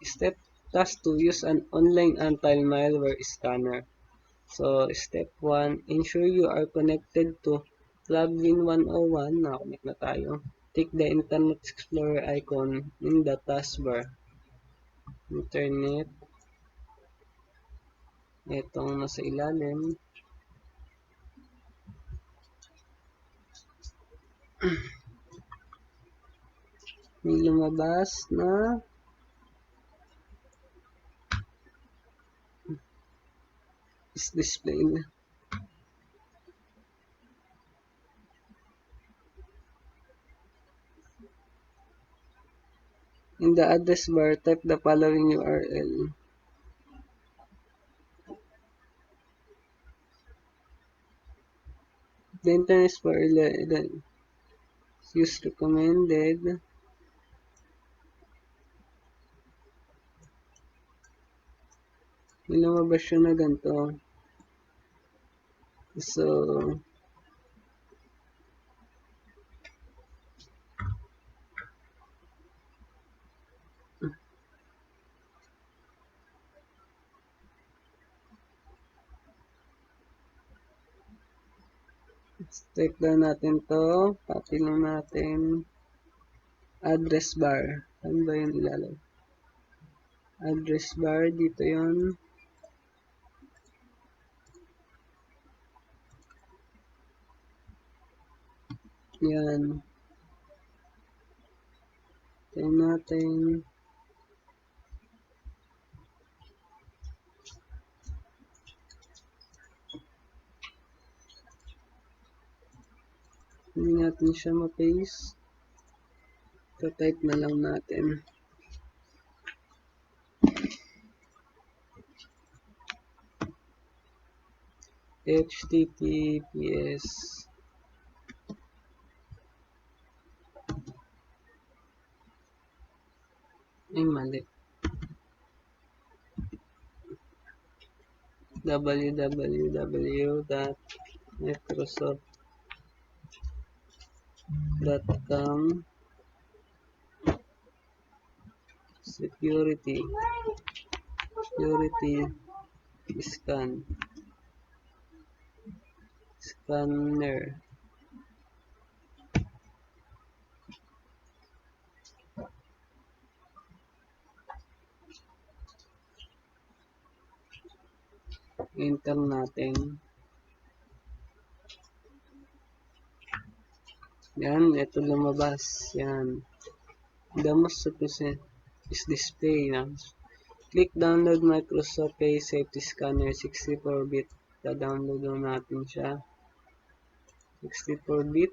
Step task to use an online anti-malware scanner. So, step 1, ensure you are connected to plugin 101. Nakakonect na tayo. Click the Internet Explorer icon in the taskbar. Internet. Itong nasa ilalim. May lumabas na is displayed. In the address bar, type the following URL. The internet bar use recommended. May lumabas siya na ganito. So, check down natin to. Copy lang natin. Address bar. Saan ba yun ilalagay? Address bar. Dito yun. Yan. Tayo natin. Hindi natin siya ma-paste. So, type na lang natin. HTTPS ay mali www.microsoft.com security scanner. Enter natin. Yan, ito lumabas. Yan. The most sufficient is display. Click download Microsoft Pay Safety Scanner 64-bit. Da-download natin siya. 64-bit.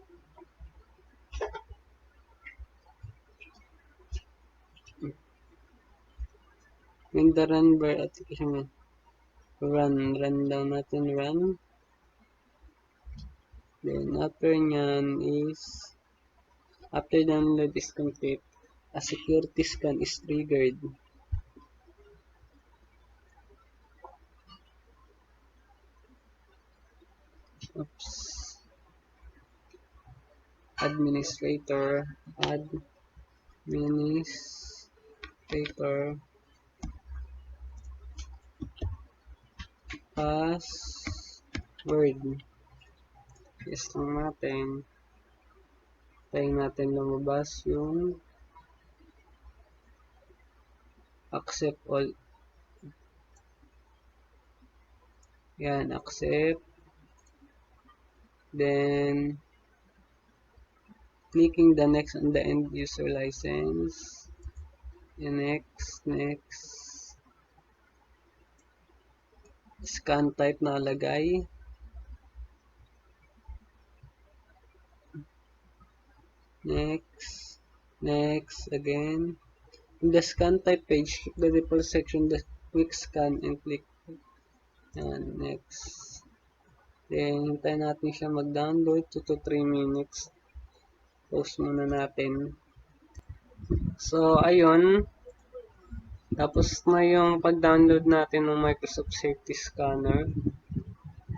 In the run bar application, run down natin, run. Then after nyan is, after download is complete, a security scan is triggered. Oops. Administrator, password. Yes lang natin. Tayo natin lumabas yung accept all. Yan, accept. Then, clicking the next on the end user license. And next. Scan type na lagay. Next again. In the scan type page, click the default section, the quick scan and click. Yan, next. Then, hintayin natin siya mag-download 2 to 3 minutes. Pause muna natin. So, ayun. Tapos na yung pag-download natin ng Microsoft Safety Scanner.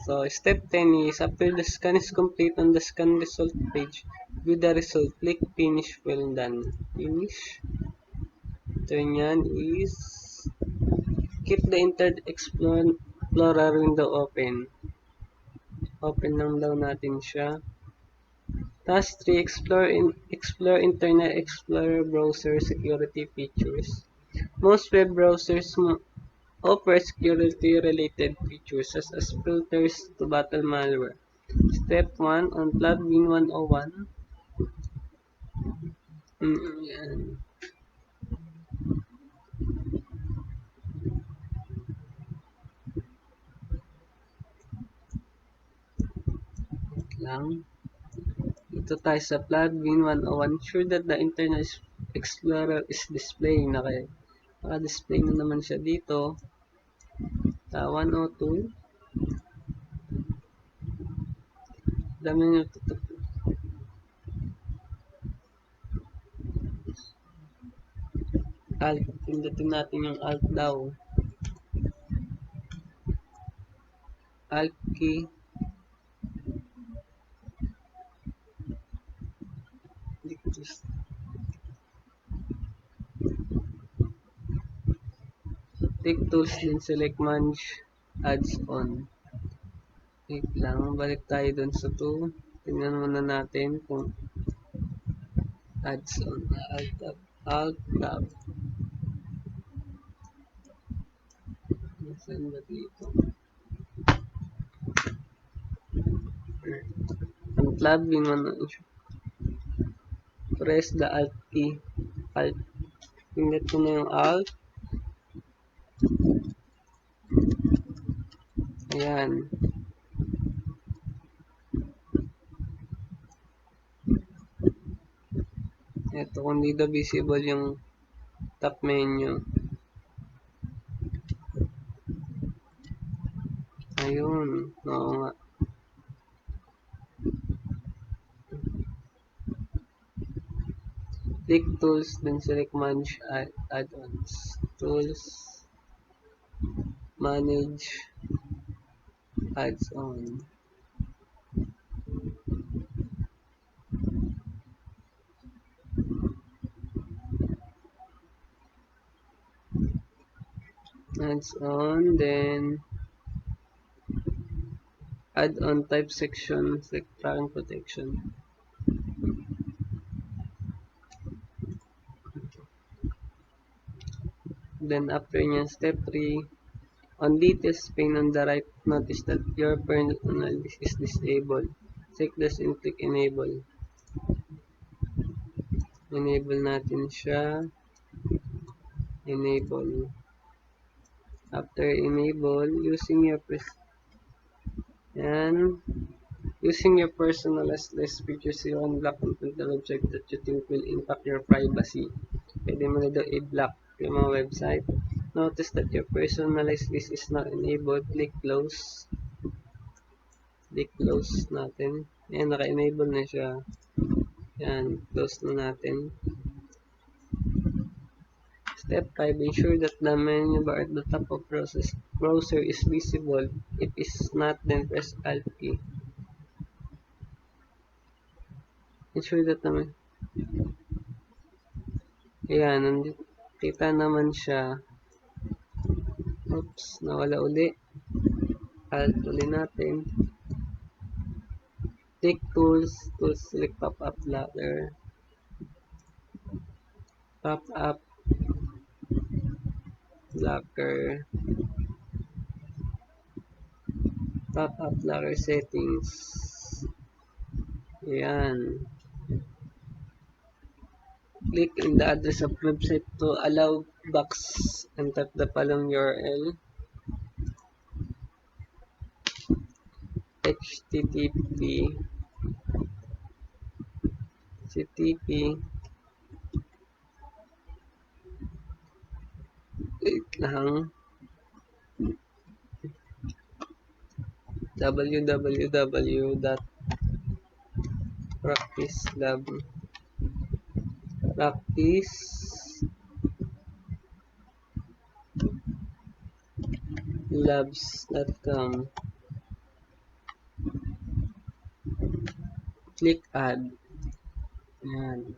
So, step 10 is, after the scan is complete on the scan result page, view the result, click finish when done. Finish. Ito yan is, keep the Internet Explorer window open. Open lang daw natin siya. Task 3, explore Internet Explorer browser security features. Most web browsers offer security-related features such as filters to battle malware. Step 1, unplug Win 101. Yan. lang. Dito tayo sa plugin 101. Sure that the Internet Explorer is displaying. Naka-display na naman siya dito. Sa 102. Dami nyo Alt. Pindutin natin yung Alt daw. Alt key. Click tools, then select manage ads on. Wait lang, balik tayo dun sa 2. Tingnan muna natin kung ads on. Alt tab. Nasaan ba dito? Ang tab, press the alt key. Alt. Pindot ko na yung alt. Ayan. Ito, kung dito visible yung top menu. Ayun. Oo nga. Click tools, then select manage add-ons. Tools, manage add-on. Add-on, then add-on type section, select tracking protection. Then after nyan, step 3, on details pane on the right, notice that your personal is disabled. Check this and click enable. Enable natin siya. Enable. After enable, using your personalized list features, you unblock content the website that you think will impact your privacy. Pwede mo na daw i-block yung mga website. Notice that your personalized list is not enabled. Click close. Click close natin. Ayan, naka-enable na siya. Ayan, close na natin. Step 5. Ensure that the menu bar at the top of browser is visible. If it's not, then press Alt key. Ensure that naman. Ayan, kita naman siya. Oops, nawala uli. Alt uli natin. Click tools, select pop-up blocker. Pop-up blocker. Pop-up blocker settings. Ayan. Click in the address of website to allow box and type the following URL. http wait lang, practicelabs.com. Click add. Ayan.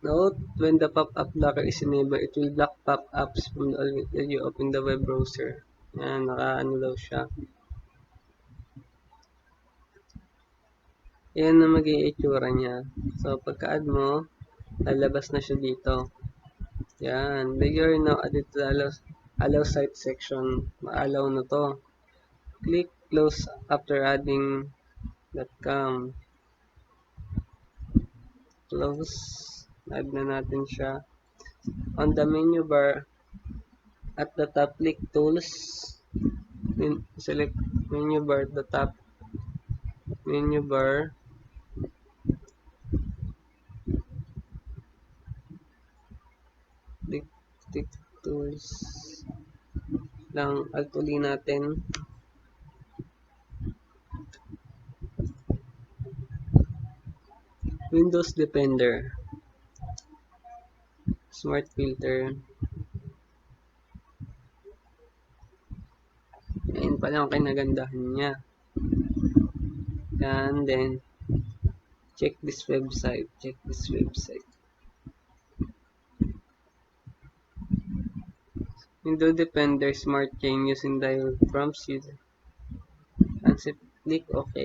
Note, when the pop-up blocker is enabled, it will block pop-ups from when you open the web browser. Ayan, naka-ano daw siya. Ayan na magiging itsura niya. So, pagka-add mo, lalabas na siya dito. Ayan. You're now added to the allow site section. Maalaw na to. Click close after adding .com. Close. Add na natin siya. On the menu bar, at the top, click tools. Then select Menu bar at the top. Menu bar. Click, click tools. Lang, alt uli natin. Windows Defender. Smart filter. Ayun pala ang kinagandahan niya. And then, check this website. Check this website. Windows Defender Smart Chain using dialog prompts user. And click OK.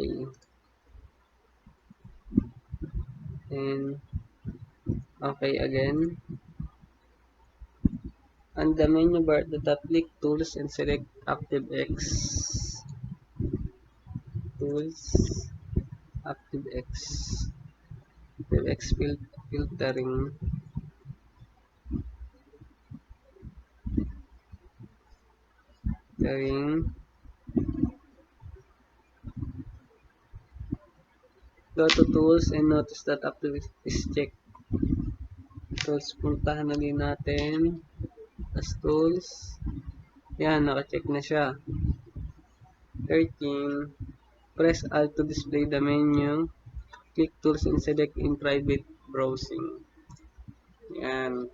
And OK again. On the menu bar at the top, click Tools and select ActiveX. Tools, ActiveX. ActiveX filtering. Go to Tools and notice that ActiveX is checked. Tools, puntahan na din natin. As Tools. Yan, naka-check na siya. 13. Press Alt to display the menu. Click Tools and select in private browsing. Yan.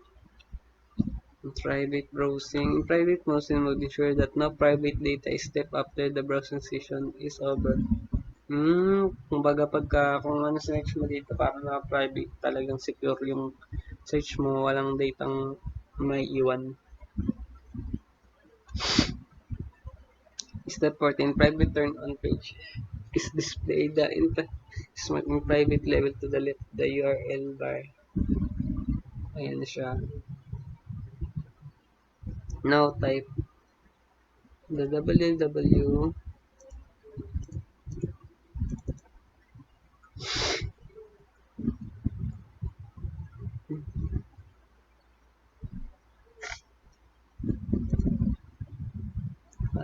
In private browsing mode, ensure that no private data is left after the browsing session is over. Kumbaga kung ano search mo dito, parang na-private, talagang secure yung search mo, walang datang may iwan. Step 14, private turn on page is displayed in private level to the left the URL bar. Ayan siya. Now type the www.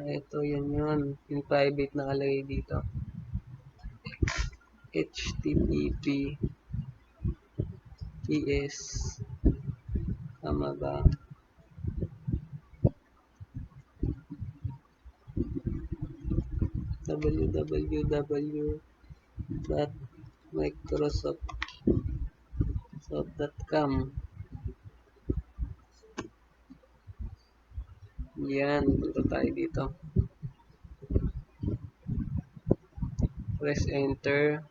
Ito yan yun. Yung private nakalagay dito. HTTP PS. Tama ba? www.microsoft.com. Yan. Punta tayo dito. Press enter.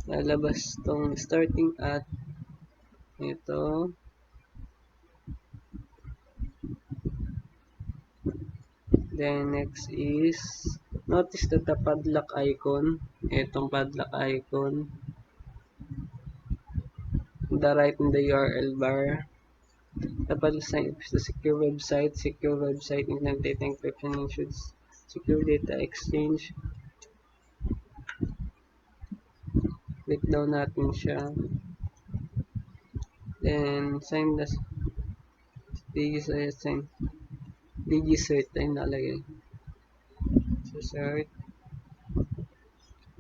Lalabas tong starting at ito. Then next is notice that the padlock icon, itong padlock icon, the right in the URL bar. The padlock sign is the secure website internet data encryption issues, secure data exchange. Click down natin siya. Then sign the DigiCert tayo nalagay. So cert.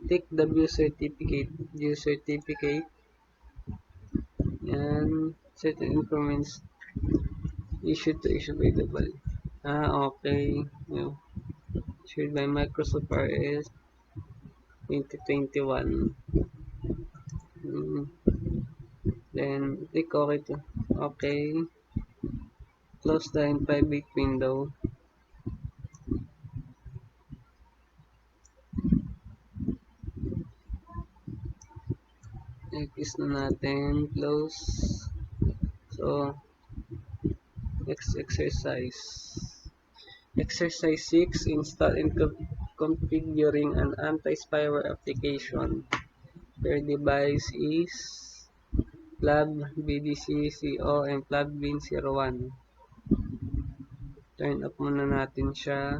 Click the view certificate. And certain improvements issued to issue available. Okay. Issued by Microsoft RS 2021. Then click OK to okay. Close the in private window. X na natin. Close. So next exercise. Exercise 6. Install and configuring an anti-spyware application. Your device is plug BDCCO and plug bin01. Turn up muna natin siya.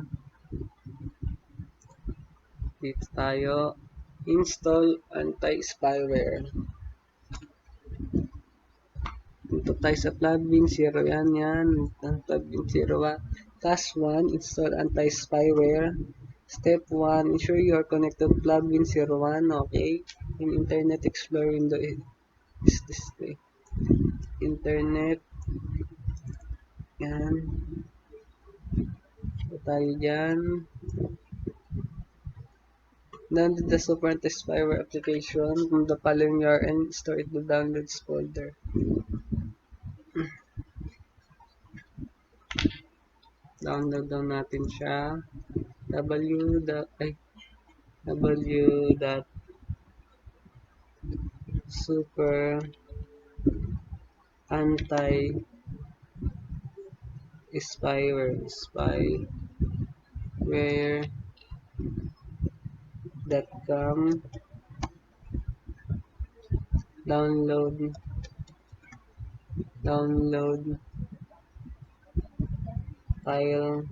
Dito tayo. Install anti-spyware. Dito tayo sa plugin 0 yan. Ang plugin 0 Task 1, install anti-spyware. Step 1, ensure you are connected to plugin 01, okay? In Internet Explorer window is display. Internet, yan. So, tayo dyan. Download the super anti-spyware application from the following URL and store it in the downloads folder. Download daw natin siya. www.super anti-spyware.com. Download file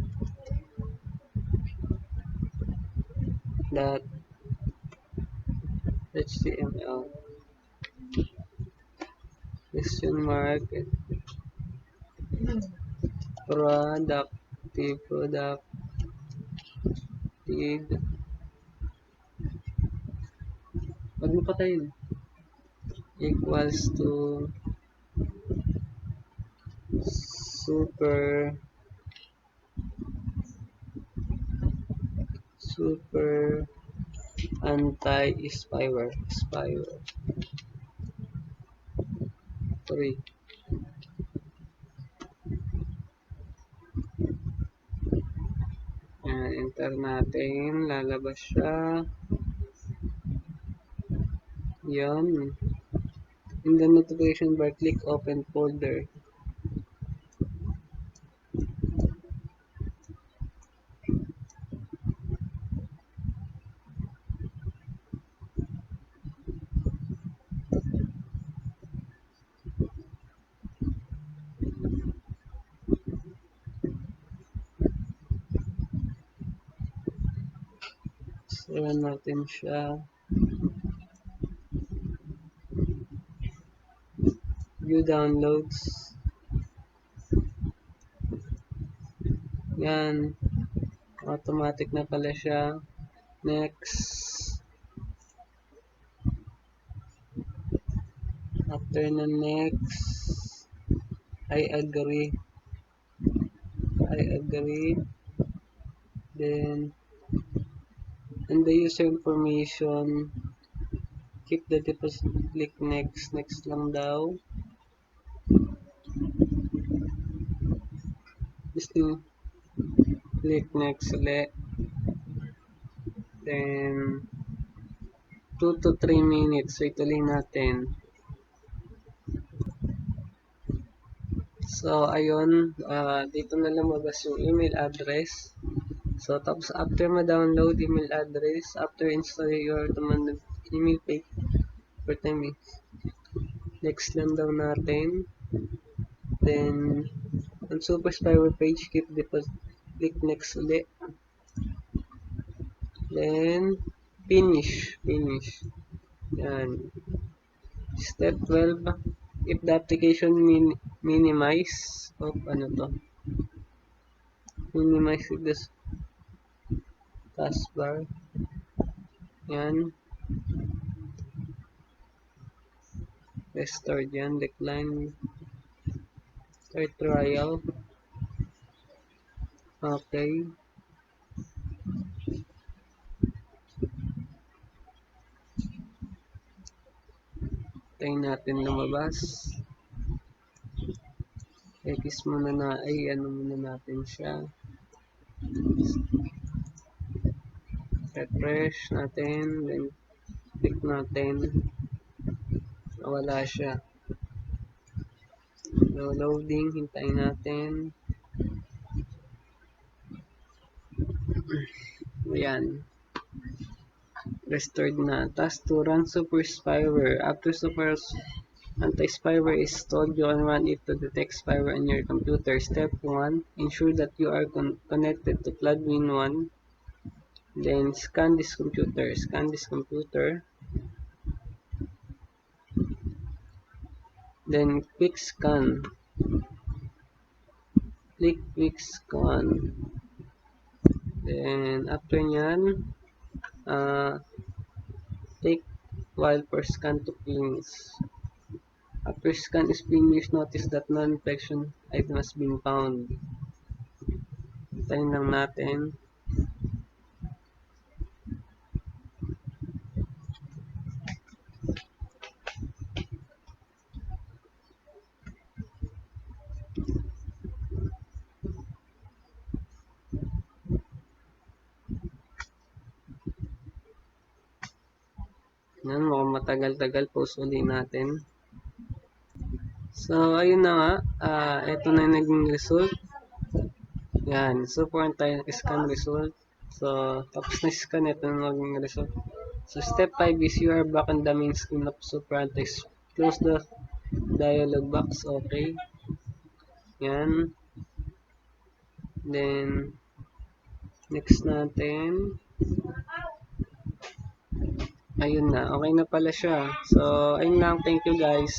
.html question mark productive wag mo patayin equals to super anti-spyware 3. Enter natin, lalabas siya. Yan. In the notification bar, click open folder. So, natin siya. View downloads. Yan. Automatic na pala siya. Next. After na next, I agree. Then, and the user information, keep the deposit, click next. Next lang daw. Just click next ulit. Then, 2 to 3 minutes. Wait ulit natin. So, ayun. Dito na lumabas yung email address. So, tapos after ma-download email address, after install your email page, for time next lang daw natin. Then, on super spyware page, keep deposit, click next ulit. Then, finish. Yan. Step 12, if the application minimize this taskbar. Yan. Restore yan. Decline. Start trial. Okay. Tayo natin lumabas. X muna muna natin siya. Refresh natin. Then, click natin. Nawala siya. Loading. Hintayin natin. Ayan. Restored na. Task to run super spyware. After super anti-spyware is installed, you can run it to detect spyware on your computer. Step 1. Ensure that you are connected to plugin 1. Then scan this computer. Then quick scan. Click quick scan. Then after nyan, uh, take while per scan to cleans. After scan is finished, notice that non-infection item has been found. Tayin lang natin. Yan, mukhang matagal-tagal post uli natin. So, ayun na nga. Ito na yung naging result. Yan. So, for tayo scan result. So, tapos na-scan, ito na naging result. So, step 5 is you are back on the main screen of Superantex. Close the dialog box. Okay. Yan. Then, next natin. Ayun na. Okay na pala siya. So, ayun lang. Thank you guys.